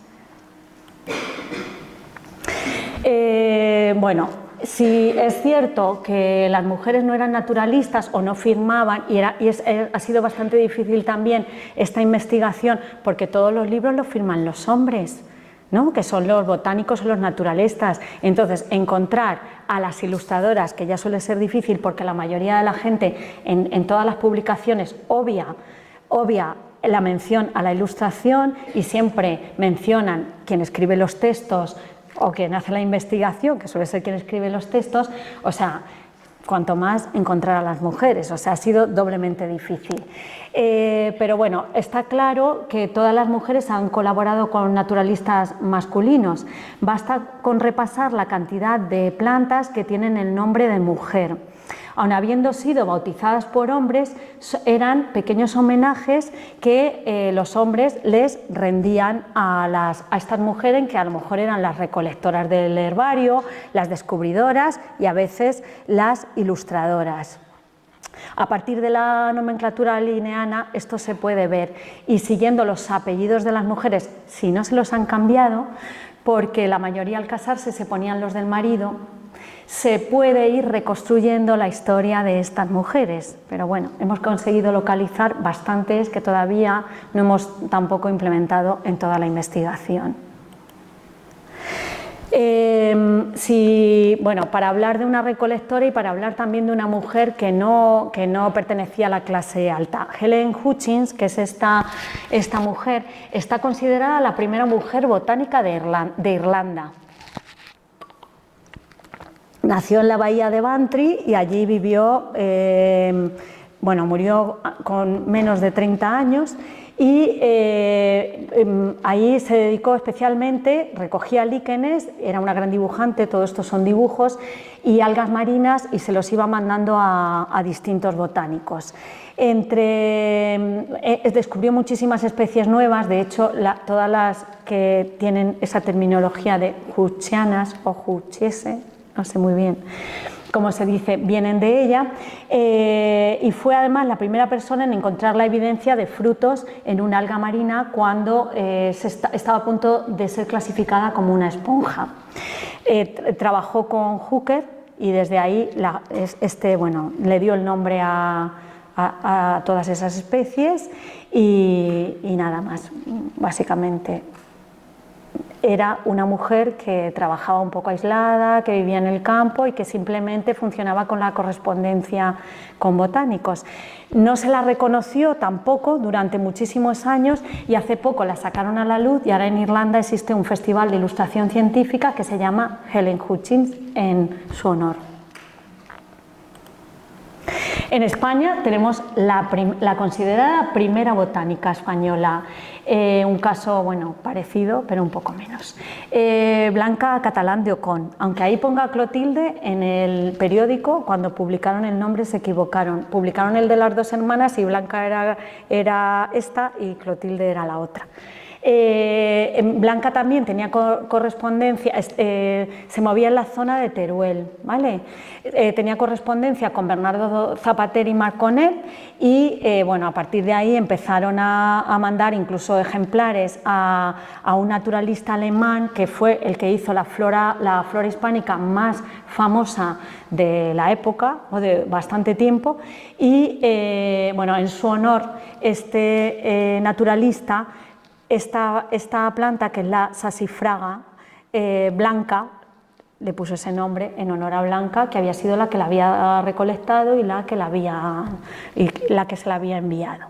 Bueno, si es cierto que las mujeres no eran naturalistas o no firmaban, ha sido bastante difícil también esta investigación, porque todos los libros los firman los hombres, ¿no? Que son los botánicos o los naturalistas. Entonces, encontrar a las ilustradoras, que ya suele ser difícil porque la mayoría de la gente en todas las publicaciones obvia la mención a la ilustración y siempre mencionan quien escribe los textos o quien hace la investigación, que suele ser quien escribe los textos, o sea, cuanto más encontrar a las mujeres, o sea, ha sido doblemente difícil. Pero bueno, está claro que todas las mujeres han colaborado con naturalistas masculinos. Basta con repasar la cantidad de plantas que tienen el nombre de mujer. Aun habiendo sido bautizadas por hombres, eran pequeños homenajes que los hombres les rendían a estas mujeres, que a lo mejor eran las recolectoras del herbario, las descubridoras y a veces las ilustradoras. A partir de la nomenclatura linneana esto se puede ver, y siguiendo los apellidos de las mujeres, si no se los han cambiado, porque la mayoría al casarse se ponían los del marido, se puede ir reconstruyendo la historia de estas mujeres, pero bueno, hemos conseguido localizar bastantes que todavía no hemos tampoco implementado en toda la investigación. Bueno, para hablar de una recolectora y para hablar también de una mujer que no pertenecía a la clase alta, Helen Hutchins, que es esta mujer, está considerada la primera mujer botánica de Irlanda. Nació en la bahía de Bantry y allí vivió, murió con menos de 30 años y ahí se dedicó especialmente, recogía líquenes, era una gran dibujante, todo esto son dibujos, y algas marinas, y se los iba mandando a distintos botánicos. Descubrió muchísimas especies nuevas, de hecho todas las que tienen esa terminología de hutchianas o hutchiese, no sé muy bien cómo se dice, vienen de ella, y fue además la primera persona en encontrar la evidencia de frutos en una alga marina cuando estaba a punto de ser clasificada como una esponja. Trabajó con Hooker y desde ahí le dio el nombre a todas esas especies y nada más, básicamente. Era una mujer que trabajaba un poco aislada, que vivía en el campo y que simplemente funcionaba con la correspondencia con botánicos. No se la reconoció tampoco durante muchísimos años y hace poco la sacaron a la luz, y ahora en Irlanda existe un festival de ilustración científica que se llama Helen Hutchins en su honor. En España tenemos la considerada primera botánica española, un caso parecido, pero un poco menos. Blanca Catalán de Ocón, aunque ahí ponga Clotilde, en el periódico cuando publicaron el nombre se equivocaron, publicaron el de las dos hermanas y Blanca era esta y Clotilde era la otra. Blanca también tenía correspondencia, se movía en la zona de Teruel, ¿vale? Tenía correspondencia con Bernardo Zapater y Marconnet y bueno, a partir de ahí empezaron a mandar incluso ejemplares a un naturalista alemán que fue el que hizo la flora hispánica más famosa de la época o de bastante tiempo y bueno, en su honor este naturalista, esta planta que es la Saxifraga blanca, le puso ese nombre en honor a Blanca, que había sido la que la había recolectado y la que se la había enviado.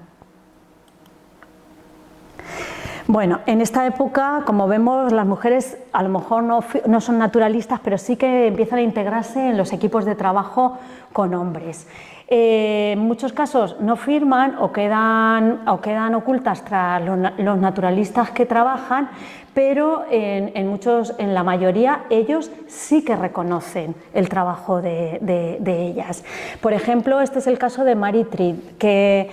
Bueno, en esta época, como vemos, las mujeres a lo mejor no son naturalistas, pero sí que empiezan a integrarse en los equipos de trabajo con hombres. En muchos casos no firman o quedan ocultas tras los naturalistas que trabajan, pero en la mayoría ellos sí que reconocen el trabajo de ellas. Por ejemplo, este es el caso de Marie Treat, que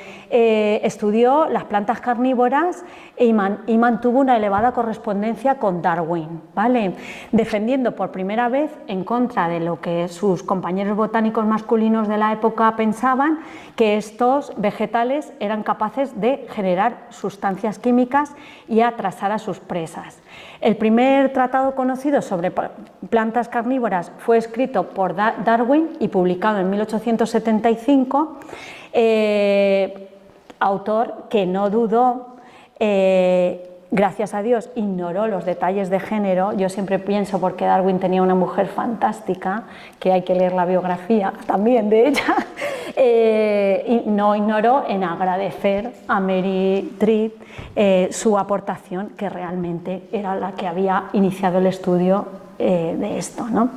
estudió las plantas carnívoras y mantuvo una elevada correspondencia con Darwin, ¿vale? Defendiendo por primera vez en contra de lo que sus compañeros botánicos masculinos de la época pensaban, que estos vegetales eran capaces de generar sustancias químicas y atrasar a sus presas. El primer tratado conocido sobre plantas carnívoras fue escrito por Darwin y publicado en 1875, autor que no dudó, gracias a Dios ignoró los detalles de género. Yo siempre pienso, porque Darwin tenía una mujer fantástica, que hay que leer la biografía también de ella, y no ignoró en agradecer a Marie Treat su aportación, que realmente era la que había iniciado el estudio de esto, ¿no?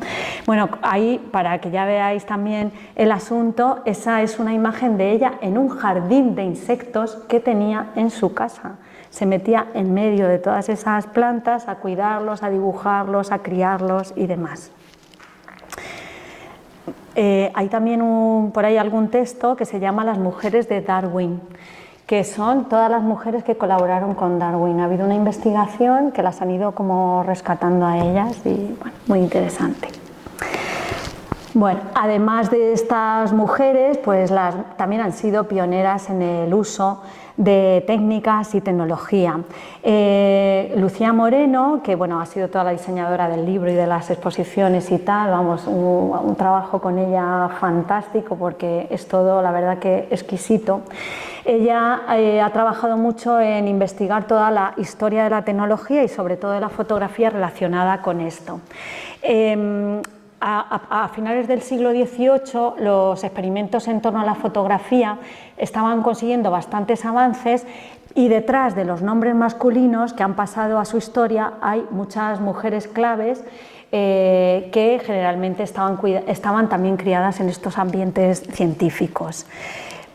Bueno, ahí, para que ya veáis también el asunto, esa es una imagen de ella en un jardín de insectos que tenía en su casa. Se metía en medio de todas esas plantas a cuidarlos, a dibujarlos, a criarlos y demás. Hay también por ahí algún texto que se llama Las mujeres de Darwin, que son todas las mujeres que colaboraron con Darwin. Ha habido una investigación que las han ido como rescatando a ellas y bueno, muy interesante. Bueno, además de estas mujeres, pues también han sido pioneras en el uso de técnicas y tecnología. Lucía Moreno, que bueno, ha sido toda la diseñadora del libro y de las exposiciones y tal, vamos, un trabajo con ella fantástico porque es todo, la verdad, que exquisito. Ella ha trabajado mucho en investigar toda la historia de la tecnología y sobre todo de la fotografía relacionada con esto. A finales del siglo XVIII los experimentos en torno a la fotografía estaban consiguiendo bastantes avances y detrás de los nombres masculinos que han pasado a su historia hay muchas mujeres claves que generalmente estaban también criadas en estos ambientes científicos.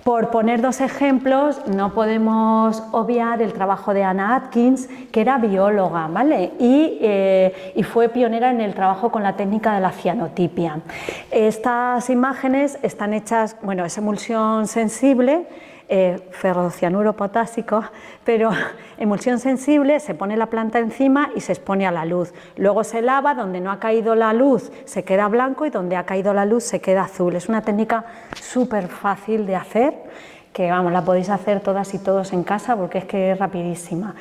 Por poner dos ejemplos, no podemos obviar el trabajo de Anna Atkins, que era bióloga, ¿vale? Y fue pionera en el trabajo con la técnica de la cianotipia. Estas imágenes están hechas, bueno, es emulsión sensible, ferrocianuro potásico, pero emulsión sensible, se pone la planta encima y se expone a la luz. Luego se lava, donde no ha caído la luz se queda blanco y donde ha caído la luz se queda azul. Es una técnica súper fácil de hacer, que vamos, la podéis hacer todas y todos en casa porque es que es rapidísima.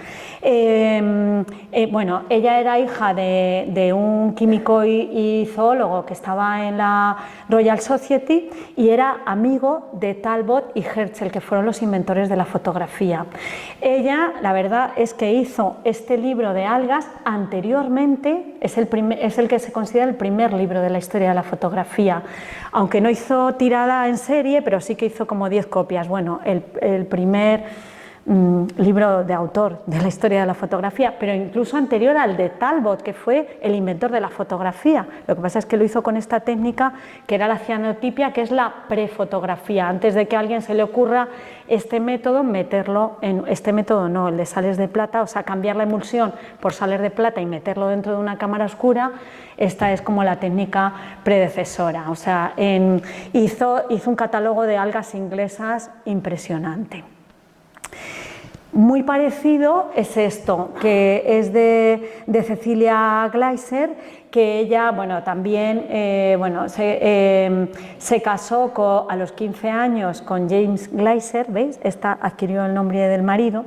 Bueno, ella era hija de un químico y zoólogo que estaba en la Royal Society y era amigo de Talbot y Herschel, que fueron los inventores de la fotografía. Ella, la verdad es que hizo este libro de algas anteriormente, es el que se considera el primer libro de la historia de la fotografía, aunque no hizo tirada en serie, pero sí que hizo como 10 copias. Bueno, el primer libro de autor de la historia de la fotografía, pero incluso anterior al de Talbot, que fue el inventor de la fotografía. Lo que pasa es que lo hizo con esta técnica que era la cianotipia, que es la prefotografía. Antes de que a alguien se le ocurra este método, meterlo en este método, no, el de sales de plata, o sea, cambiar la emulsión por sales de plata y meterlo dentro de una cámara oscura. Esta es como la técnica predecesora, o sea, hizo un catálogo de algas inglesas impresionante. Muy parecido es esto, que es de Cecilia Gleiser, que ella, bueno, también se casó a los 15 años con James Gleiser, ¿veis? Esta adquirió el nombre del marido,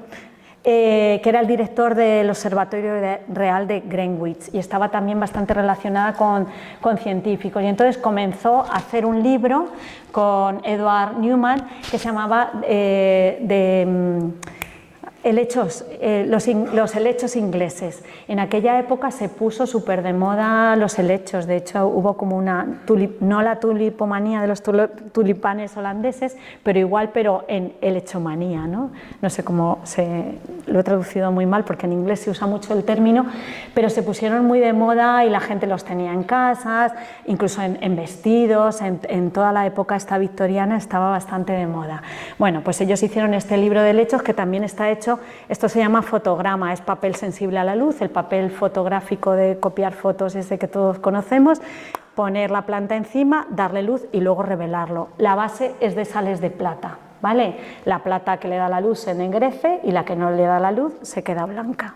que era el director del Observatorio Real de Greenwich y estaba también bastante relacionada con científicos. Y entonces comenzó a hacer un libro con Edward Newman que se llamaba los helechos ingleses. En aquella época se puso súper de moda los helechos, de hecho hubo como una, no la tulipomanía de los tulipanes holandeses, pero en helechomanía, ¿no? No sé cómo lo he traducido muy mal porque en inglés se usa mucho el término, pero se pusieron muy de moda y la gente los tenía en casas, incluso en vestidos, en toda la época esta victoriana estaba bastante de moda. Bueno, pues ellos hicieron este libro de helechos que también está hecho. Esto se llama fotograma, es papel sensible a la luz, el papel fotográfico de copiar fotos ese que todos conocemos, poner la planta encima, darle luz y luego revelarlo. La base es de sales de plata, ¿vale? La plata que le da la luz se ennegrece y la que no le da la luz se queda blanca.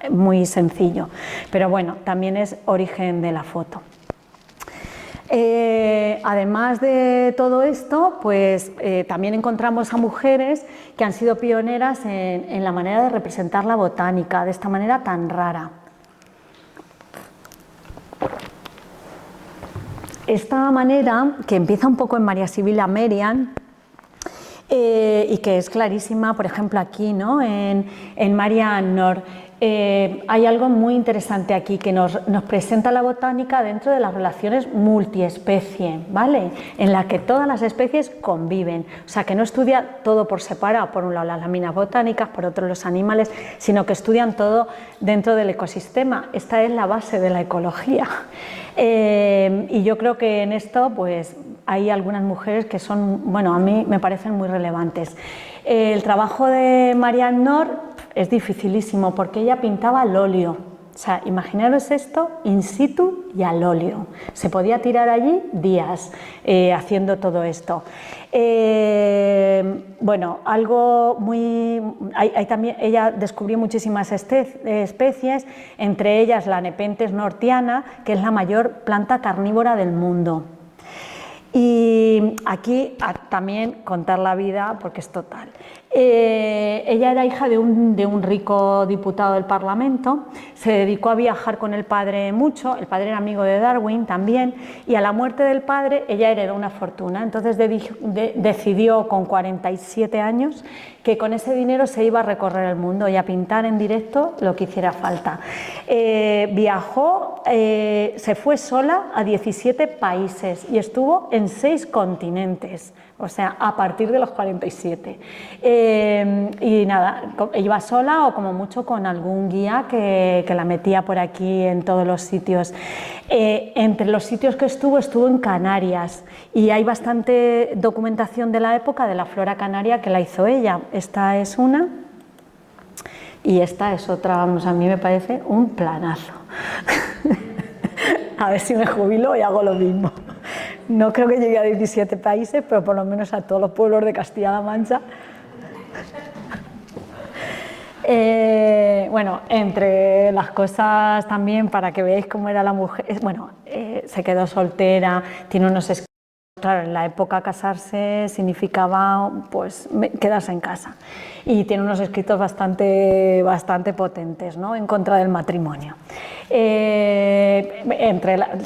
Muy sencillo, pero bueno, también es origen de la foto. Además de todo esto, pues también encontramos a mujeres que han sido pioneras en la manera de representar la botánica de esta manera tan rara. Esta manera, que empieza un poco en María Sibila Merian, y que es clarísima, por ejemplo, aquí, ¿no? en María Nor. Hay algo muy interesante aquí que nos presenta la botánica dentro de las relaciones multiespecie, ¿vale? En la que todas las especies conviven, o sea, que no estudia todo por separado, por un lado las láminas botánicas, por otro los animales, sino que estudian todo dentro del ecosistema. Esta es la base de la ecología. Y yo creo que en esto pues hay algunas mujeres que son, bueno, a mí me parecen muy relevantes. El trabajo de Marianne Nor es dificilísimo porque ella pintaba al óleo. O sea, imaginaros esto in situ y al óleo. Se podía tirar allí días haciendo todo esto. Bueno, algo muy... Hay también, ella descubrió muchísimas especies, entre ellas la Nepenthes nortiana, que es la mayor planta carnívora del mundo. Y aquí también contar la vida porque es total. Ella era hija de un rico diputado del Parlamento, se dedicó a viajar con el padre mucho, el padre era amigo de Darwin también, y a la muerte del padre ella heredó una fortuna, entonces decidió con 47 años que con ese dinero se iba a recorrer el mundo y a pintar en directo lo que hiciera falta. Viajó, se fue sola a 17 países y estuvo en 6 continentes, o sea, a partir de los 47. Y nada, iba sola o como mucho con algún guía que la metía por aquí en todos los sitios. Entre los sitios que estuvo en Canarias y hay bastante documentación de la época de la flora canaria que la hizo ella. Esta es una y esta es otra, vamos, a mí me parece un planazo. A ver si me jubilo y hago lo mismo. No creo que llegue a 17 países, pero por lo menos a todos los pueblos de Castilla-La Mancha. Bueno, entre las cosas también para que veáis cómo era la mujer, bueno, se quedó soltera, tiene unos escritos, claro, en la época casarse significaba pues quedarse en casa y tiene unos escritos bastante potentes, ¿no?, en contra del matrimonio.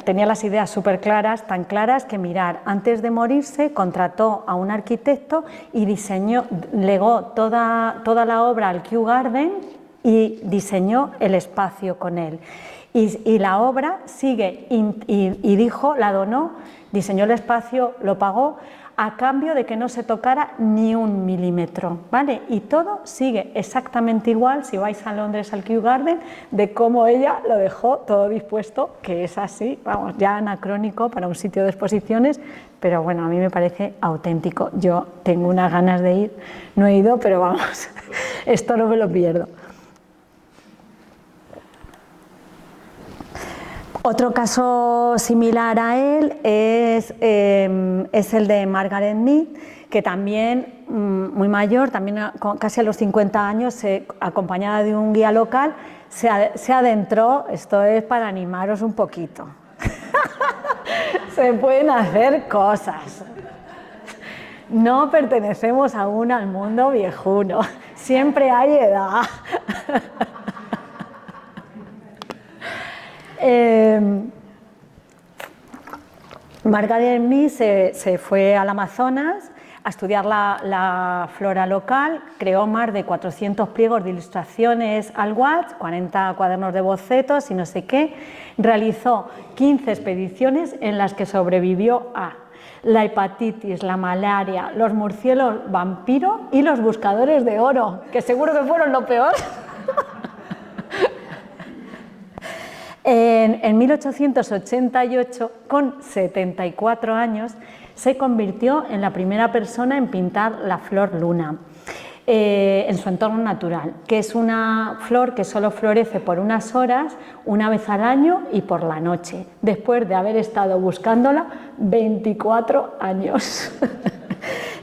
Tenía las ideas súper claras, tan claras que mirar, antes de morirse contrató a un arquitecto y legó toda la obra al Kew Garden y diseñó el espacio con él. Y la obra sigue y dijo, la donó, diseñó el espacio, lo pagó a cambio de que no se tocara ni 1 milímetro, ¿vale? Y todo sigue exactamente igual si vais a Londres al Kew Garden, de cómo ella lo dejó todo dispuesto, que es así, vamos, ya anacrónico para un sitio de exposiciones, pero bueno, a mí me parece auténtico. Yo tengo unas ganas de ir, no he ido, pero vamos, esto no me lo pierdo. Otro caso similar a él es el de Margaret Mead, que también, muy mayor, también casi a los 50 años, acompañada de un guía local, se adentró, esto es para animaros un poquito, se pueden hacer cosas, no pertenecemos aún al mundo viejuno, siempre hay edad. Margaret Mead se fue al Amazonas a estudiar la flora local, creó más de 400 pliegos de ilustraciones al Watts, 40 cuadernos de bocetos y no sé qué, realizó 15 expediciones en las que sobrevivió a la hepatitis, la malaria, los murciélagos vampiro y los buscadores de oro, que seguro que fueron lo peor. En 1888, con 74 años, se convirtió en la primera persona en pintar la flor luna en su entorno natural, que es una flor que solo florece por unas horas, una vez al año y por la noche, después de haber estado buscándola 24 años.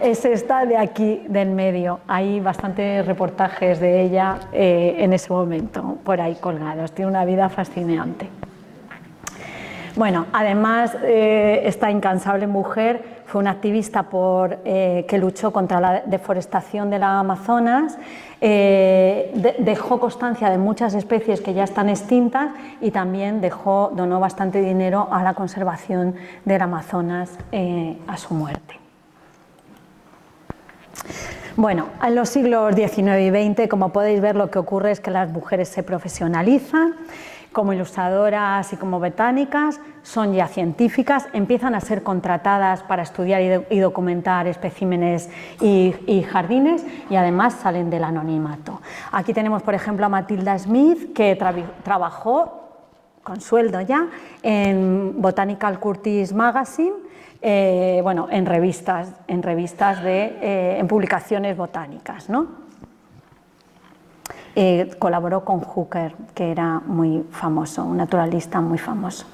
Es esta de aquí, del medio. Hay bastantes reportajes de ella en ese momento, por ahí colgados. Tiene una vida fascinante. Bueno, además, esta incansable mujer fue una activista que luchó contra la deforestación del Amazonas, dejó constancia de muchas especies que ya están extintas y también donó bastante dinero a la conservación del Amazonas a su muerte. Bueno, en los siglos XIX y XX, como podéis ver, lo que ocurre es que las mujeres se profesionalizan como ilustradoras y como botánicas, son ya científicas, empiezan a ser contratadas para estudiar y documentar especímenes y jardines y además salen del anonimato. Aquí tenemos, por ejemplo, a Matilda Smith, que trabajó con sueldo ya en Botanical Curtis Magazine, bueno, en publicaciones botánicas, ¿no? Colaboró con Hooker, que era muy famoso, un naturalista muy famoso.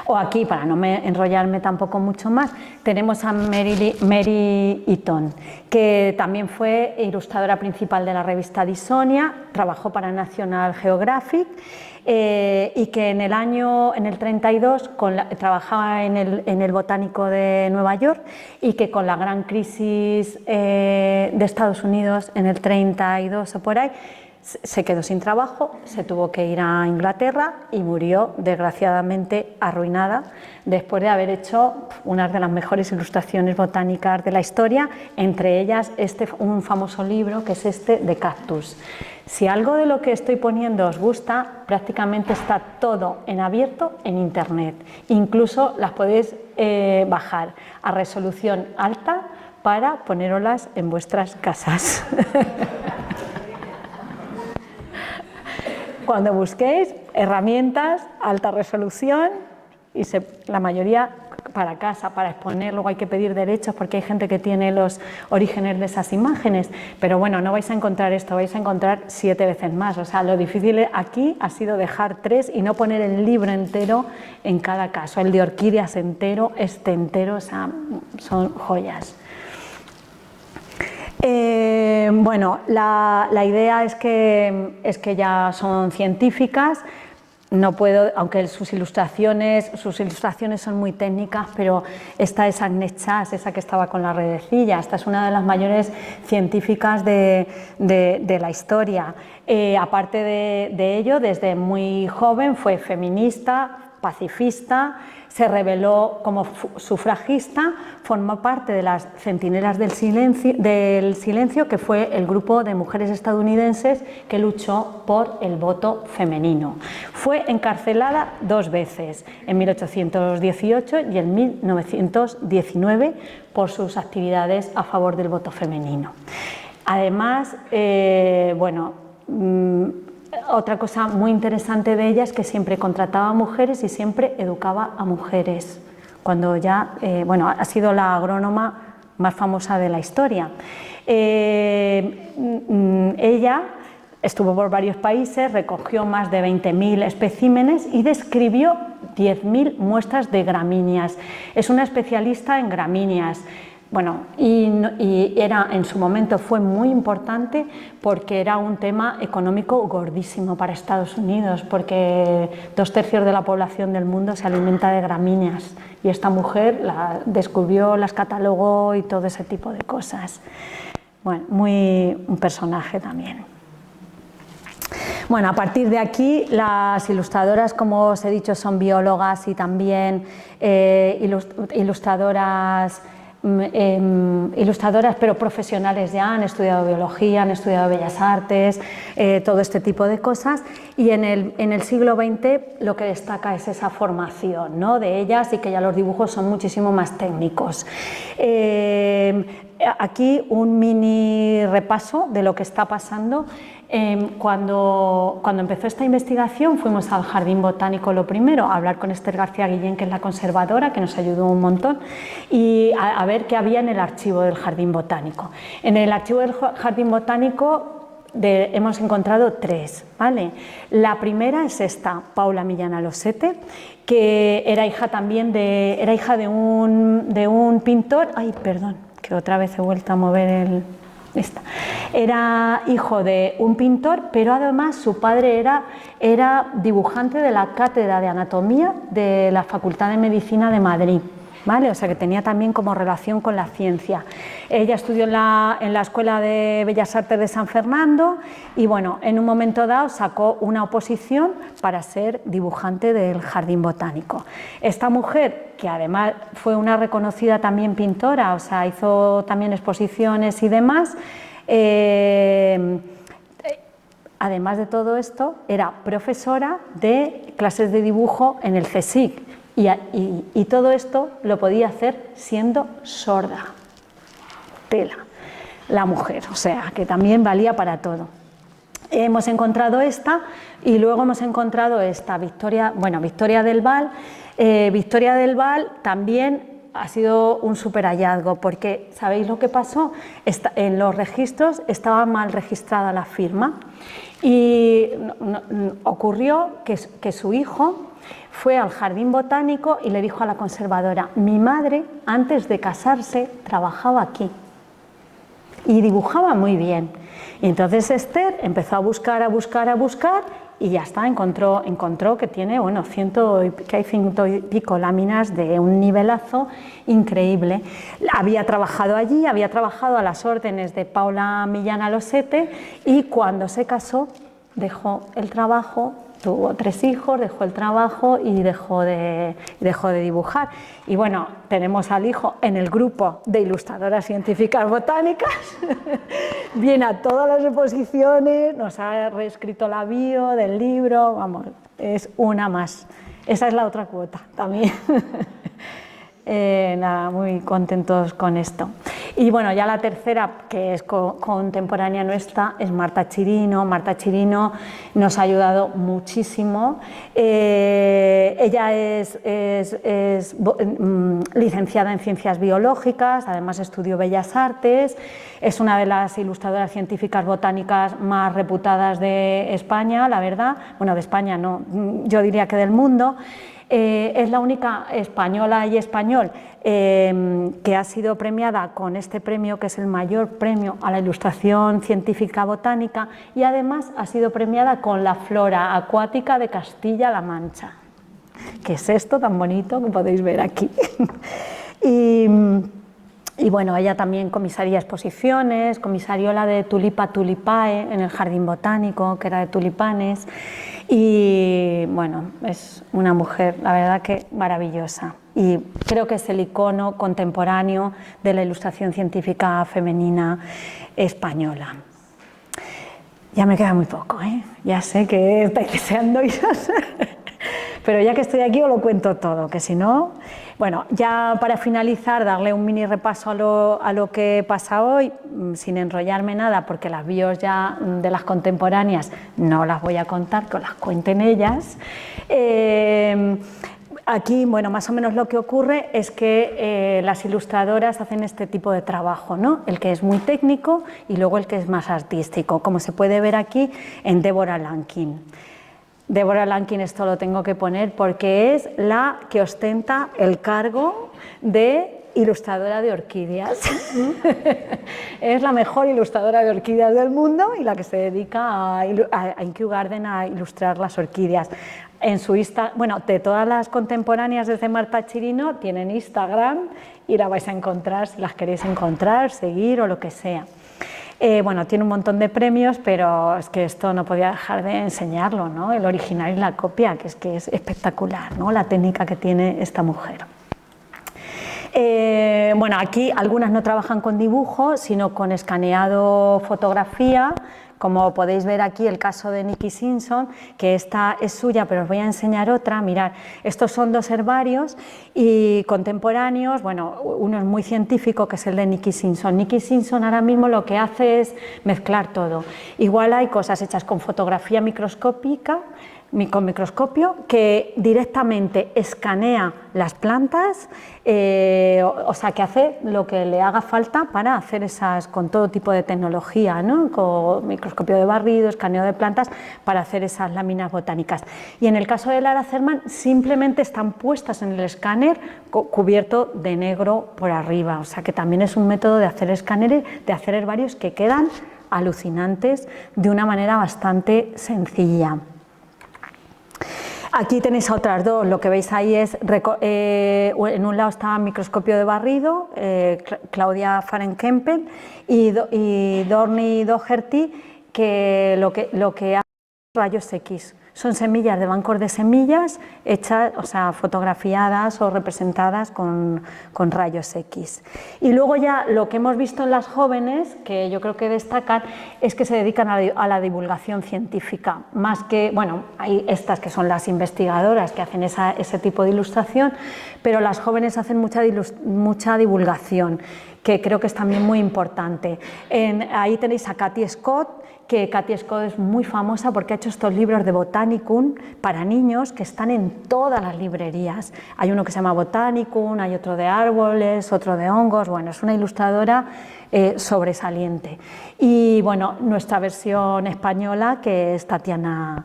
O aquí, para no enrollarme tampoco mucho más, tenemos a Mary Eaton, que también fue ilustradora principal de la revista Disonia, trabajó para National Geographic, y que en el 32 trabajaba en el Botánico de Nueva York, y que con la gran crisis de Estados Unidos en el 32 o por ahí, se quedó sin trabajo, se tuvo que ir a Inglaterra y murió desgraciadamente arruinada después de haber hecho una de las mejores ilustraciones botánicas de la historia, entre ellas un famoso libro que es este de cactus. Si algo de lo que estoy poniendo os gusta, prácticamente está todo en abierto en internet, incluso las podéis bajar a resolución alta para ponéroslas en vuestras casas. Cuando busquéis herramientas, alta resolución, y la mayoría para casa, para exponer, luego hay que pedir derechos porque hay gente que tiene los orígenes de esas imágenes, pero bueno, no vais a encontrar esto, vais a encontrar 7 veces más, o sea, lo difícil aquí ha sido dejar 3 y no poner el libro entero en cada caso, el de orquídeas entero, entero, o sea, son joyas. Bueno, la idea es que ya son científicas, no puedo, aunque sus ilustraciones son muy técnicas, pero esta es Agnes Chas, esa que estaba con la redecilla, esta es una de las mayores científicas de la historia. Aparte de ello, desde muy joven fue feminista, pacifista, se rebeló como sufragista, formó parte de las Centinelas del Silencio, que fue el grupo de mujeres estadounidenses que luchó por el voto femenino. Fue encarcelada 2 veces, en 1818 y en 1919, por sus actividades a favor del voto femenino. Además, otra cosa muy interesante de ella es que siempre contrataba a mujeres y siempre educaba a mujeres, cuando ya, ha sido la agrónoma más famosa de la historia. Ella estuvo por varios países, recogió más de 20.000 especímenes y describió 10.000 muestras de gramíneas. Es una especialista en gramíneas. Bueno, y era, en su momento fue muy importante porque era un tema económico gordísimo para Estados Unidos, porque 2/3 de la población del mundo se alimenta de gramíneas y esta mujer la descubrió, las catalogó y todo ese tipo de cosas. Bueno, un personaje también. Bueno, a partir de aquí las ilustradoras, como os he dicho, son biólogas y también ilustradoras pero profesionales ya, han estudiado biología, han estudiado bellas artes, todo este tipo de cosas, y en el siglo XX lo que destaca es esa formación, ¿no?, de ellas, y que ya los dibujos son muchísimo más técnicos. Aquí un mini repaso de lo que está pasando. Cuando empezó esta investigación fuimos al Jardín Botánico lo primero, a hablar con Esther García Guillén, que es la conservadora, que nos ayudó un montón, y a ver qué había en el archivo del Jardín Botánico. En el archivo del Jardín Botánico hemos encontrado 3, ¿vale? La primera es esta, Paula Millán Alosete, que era hija también de un pintor. Ay, perdón, que otra vez he vuelto a mover Era hijo de un pintor, pero además su padre era dibujante de la Cátedra de Anatomía de la Facultad de Medicina de Madrid, ¿vale? O sea que tenía también como relación con la ciencia. Ella estudió en la Escuela de Bellas Artes de San Fernando y bueno, en un momento dado sacó una oposición para ser dibujante del Jardín Botánico. Esta mujer, que además fue una reconocida también pintora, o sea, hizo también exposiciones y demás, además de todo esto, era profesora de clases de dibujo en el CSIC y todo esto lo podía hacer siendo sorda. Tela, la mujer, o sea, que también valía para todo. Hemos encontrado esta y luego hemos encontrado esta, Victoria del Val. Victoria del Val también ha sido un súper hallazgo, porque ¿sabéis lo que pasó? En los registros estaba mal registrada la firma y ocurrió que su hijo fue al Jardín Botánico y le dijo a la conservadora: mi madre antes de casarse trabajaba aquí y dibujaba muy bien. Y entonces Esther empezó a buscar y ya está, encontró que tiene, bueno, que hay 100 y pico láminas de un nivelazo increíble. Había trabajado allí, había trabajado a las órdenes de Paula Millán Alosete y cuando se casó dejó el trabajo, tuvo 3 hijos, dejó el trabajo y dejó de dibujar. Y bueno, tenemos al hijo en el grupo de ilustradoras científicas botánicas, viene a todas las exposiciones, nos ha reescrito la bio del libro, vamos, es una más. Esa es la otra cuota también. Nada, muy contentos con esto. Y bueno, ya la tercera, que es contemporánea nuestra, es Marta Chirino. Marta Chirino nos ha ayudado muchísimo. Ella es licenciada en Ciencias Biológicas, además estudió Bellas Artes, es una de las ilustradoras científicas botánicas más reputadas de España, la verdad. Bueno, de España no, yo diría que del mundo. Es la única española y español que ha sido premiada con este premio, que es el mayor premio a la ilustración científica botánica, y además ha sido premiada con la flora acuática de Castilla-La Mancha. ¿Qué es esto tan bonito que podéis ver aquí? Y bueno, ella también comisaría exposiciones, comisarió la de Tulipa Tulipae en el Jardín Botánico, que era de tulipanes, y bueno, es una mujer, la verdad que maravillosa, y creo que es el icono contemporáneo de la ilustración científica femenina española. Ya me queda muy poco, ¿eh? Ya sé que estáis deseando ir, pero ya que estoy aquí os lo cuento todo, que si no... Bueno, ya para finalizar, darle un mini repaso a lo que pasa hoy, sin enrollarme nada, porque las bios ya de las contemporáneas no las voy a contar, que os las cuenten ellas. Aquí, bueno, más o menos lo que ocurre es que las ilustradoras hacen este tipo de trabajo, ¿no? El que es muy técnico y luego el que es más artístico, como se puede ver aquí en Deborah Lankin. Deborah Lankin, esto lo tengo que poner porque es la que ostenta el cargo de ilustradora de orquídeas. Es la mejor ilustradora de orquídeas del mundo y la que se dedica a Kew Garden a ilustrar las orquídeas. En su bueno, de todas las contemporáneas desde Marta Chirino tienen Instagram y la vais a encontrar si las queréis encontrar, seguir o lo que sea. Bueno, tiene un montón de premios, pero es que esto no podía dejar de enseñarlo, ¿no? El original y la copia, que es espectacular, ¿no? La técnica que tiene esta mujer. Bueno, aquí algunas no trabajan con dibujo, sino con escaneado fotografía, como podéis ver aquí el caso de Nicky Simpson, que esta es suya, pero os voy a enseñar otra. Mirad, estos son dos herbarios y contemporáneos, bueno, uno es muy científico, que es el de Nicky Simpson. Nicky Simpson ahora mismo lo que hace es mezclar todo. Igual hay cosas hechas con fotografía microscópica, con microscopio, que directamente escanea las plantas, o sea, que hace lo que le haga falta para hacer esas, con todo tipo de tecnología, ¿no? Con microscopio de barrido, escaneo de plantas, para hacer esas láminas botánicas. Y en el caso de Lara Zerman, simplemente están puestas en el escáner cubierto de negro por arriba, o sea, que también es un método de hacer escáneres, de hacer herbarios que quedan alucinantes de una manera bastante sencilla. Aquí tenéis a otras dos, lo que veis ahí es, en un lado está microscopio de barrido, Claudia Fahrenkempen, y Dorni Doherty, que lo que hace rayos X. Son semillas de bancos de semillas hechas, o sea, fotografiadas o representadas con rayos X. Y luego ya lo que hemos visto en las jóvenes, que yo creo que destacan, es que se dedican a la divulgación científica, más que, bueno, hay estas que son las investigadoras que hacen ese tipo de ilustración, pero las jóvenes hacen mucha divulgación, que creo que es también muy importante. Ahí tenéis a Katy Scott, que Katy Scott es muy famosa porque ha hecho estos libros de Botanicum para niños que están en todas las librerías. Hay uno que se llama Botanicum, hay otro de árboles, otro de hongos. Bueno, es una ilustradora sobresaliente. Y bueno, nuestra versión española, que es Tatiana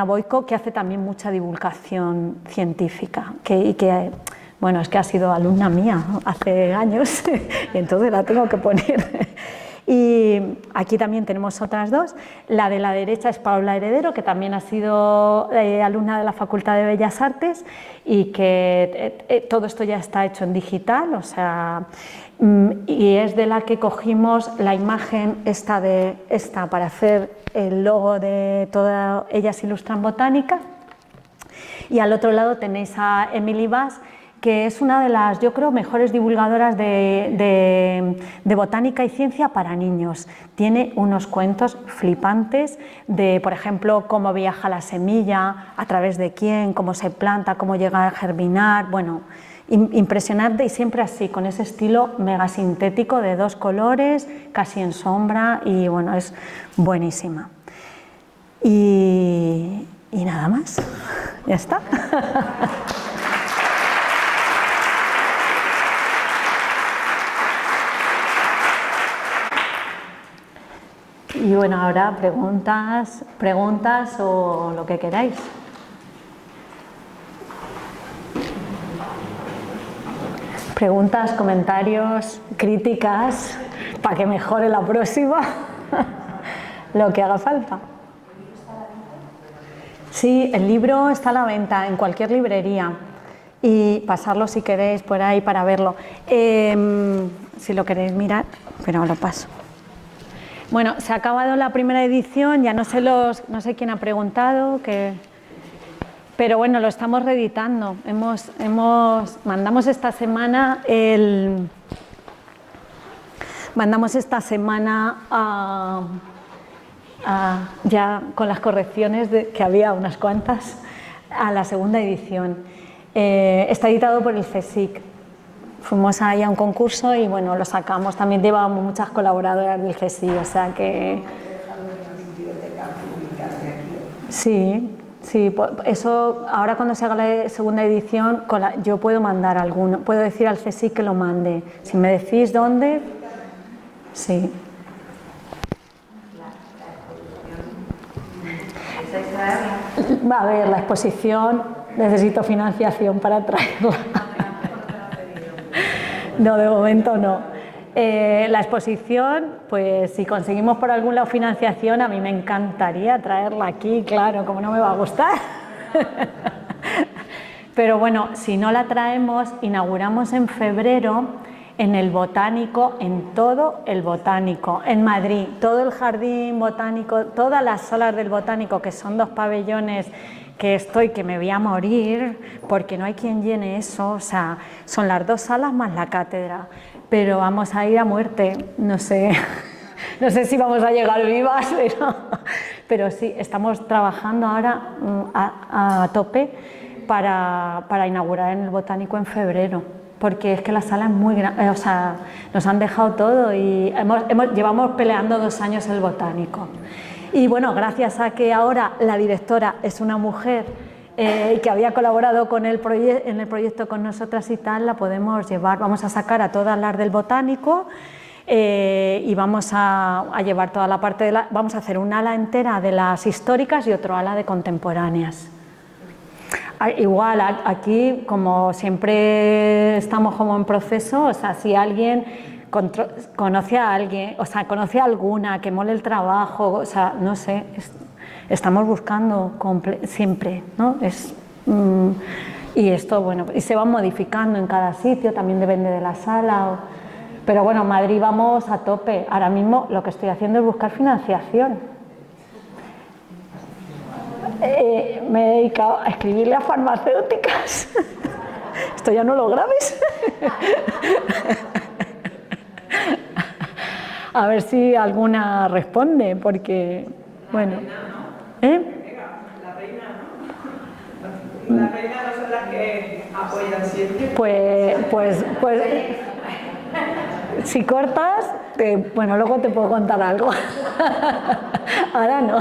Boico, que hace también mucha divulgación científica, bueno, es que ha sido alumna mía hace años y entonces la tengo que poner. Y aquí también tenemos otras dos. La de la derecha es Paula Heredero, que también ha sido alumna de la Facultad de Bellas Artes y que todo esto ya está hecho en digital, o sea, y es de la que cogimos la imagen esta para hacer el logo de todas ellas ilustran botánica. Y al otro lado tenéis a Emily Bass, que es una de las, yo creo, mejores divulgadoras de botánica y ciencia para niños. Tiene unos cuentos flipantes de, por ejemplo, cómo viaja la semilla, a través de quién, cómo se planta, cómo llega a germinar, bueno, impresionante, y siempre así, con ese estilo mega sintético de dos colores, casi en sombra, y bueno, es buenísima. Y nada más, ya está. Y bueno, ahora preguntas o lo que queráis. Preguntas, comentarios, críticas, para que mejore la próxima, lo que haga falta. Sí, el libro está a la venta en cualquier librería y pasarlo si queréis por ahí para verlo. Si lo queréis mirar, pero lo paso. Bueno, se ha acabado la primera edición, ya no sé quién ha preguntado, pero bueno, lo estamos reeditando. Mandamos esta semana ya con las correcciones que había unas cuantas a la segunda edición. Está editado por el CSIC. Fuimos ahí a un concurso y bueno, lo sacamos. También llevábamos muchas colaboradoras del CSIC, o sea que sí, eso ahora cuando se haga la segunda edición yo puedo mandar alguno, puedo decir al CSIC que lo mande. Si me decís dónde, sí. A ver, la exposición, necesito financiación para traerla. No, de momento no. La exposición, pues si conseguimos por algún lado financiación, a mí me encantaría traerla aquí, claro, como no me va a gustar. Pero bueno, si no la traemos, inauguramos en febrero en el Botánico, en todo el Botánico, en Madrid, todo el jardín botánico, todas las salas del Botánico, que son 2 pabellones que me voy a morir, porque no hay quien llene eso, o sea, son las 2 salas más la cátedra, pero vamos a ir a muerte, no sé, no sé si vamos a llegar vivas, pero sí, estamos trabajando ahora a tope para inaugurar en el Botánico en febrero, porque es que la sala es muy grande, o sea, nos han dejado todo y llevamos peleando 2 años el Botánico. Y bueno, gracias a que ahora la directora es una mujer y que había colaborado en el proyecto con nosotras y tal, la podemos llevar, vamos a sacar a todas las del Botánico y vamos a llevar toda la parte vamos a hacer un ala entera de las históricas y otro ala de contemporáneas. Igual, aquí, como siempre estamos como en proceso, o sea, si alguien conoce a alguien, o sea, conoce a alguna que mole el trabajo, o sea, no sé, estamos buscando siempre, ¿no? Y esto, bueno, y se va modificando en cada sitio, también depende de la sala, pero bueno, Madrid vamos a tope. Ahora mismo lo que estoy haciendo es buscar financiación. Me he dedicado a escribirle a farmacéuticas. Esto ya no lo grabes. A ver si alguna responde, porque, bueno. ¿Eh? La reina, ¿no? Las reinas no son las que apoyan siempre. Pues si cortas, bueno, luego te puedo contar algo. Ahora no.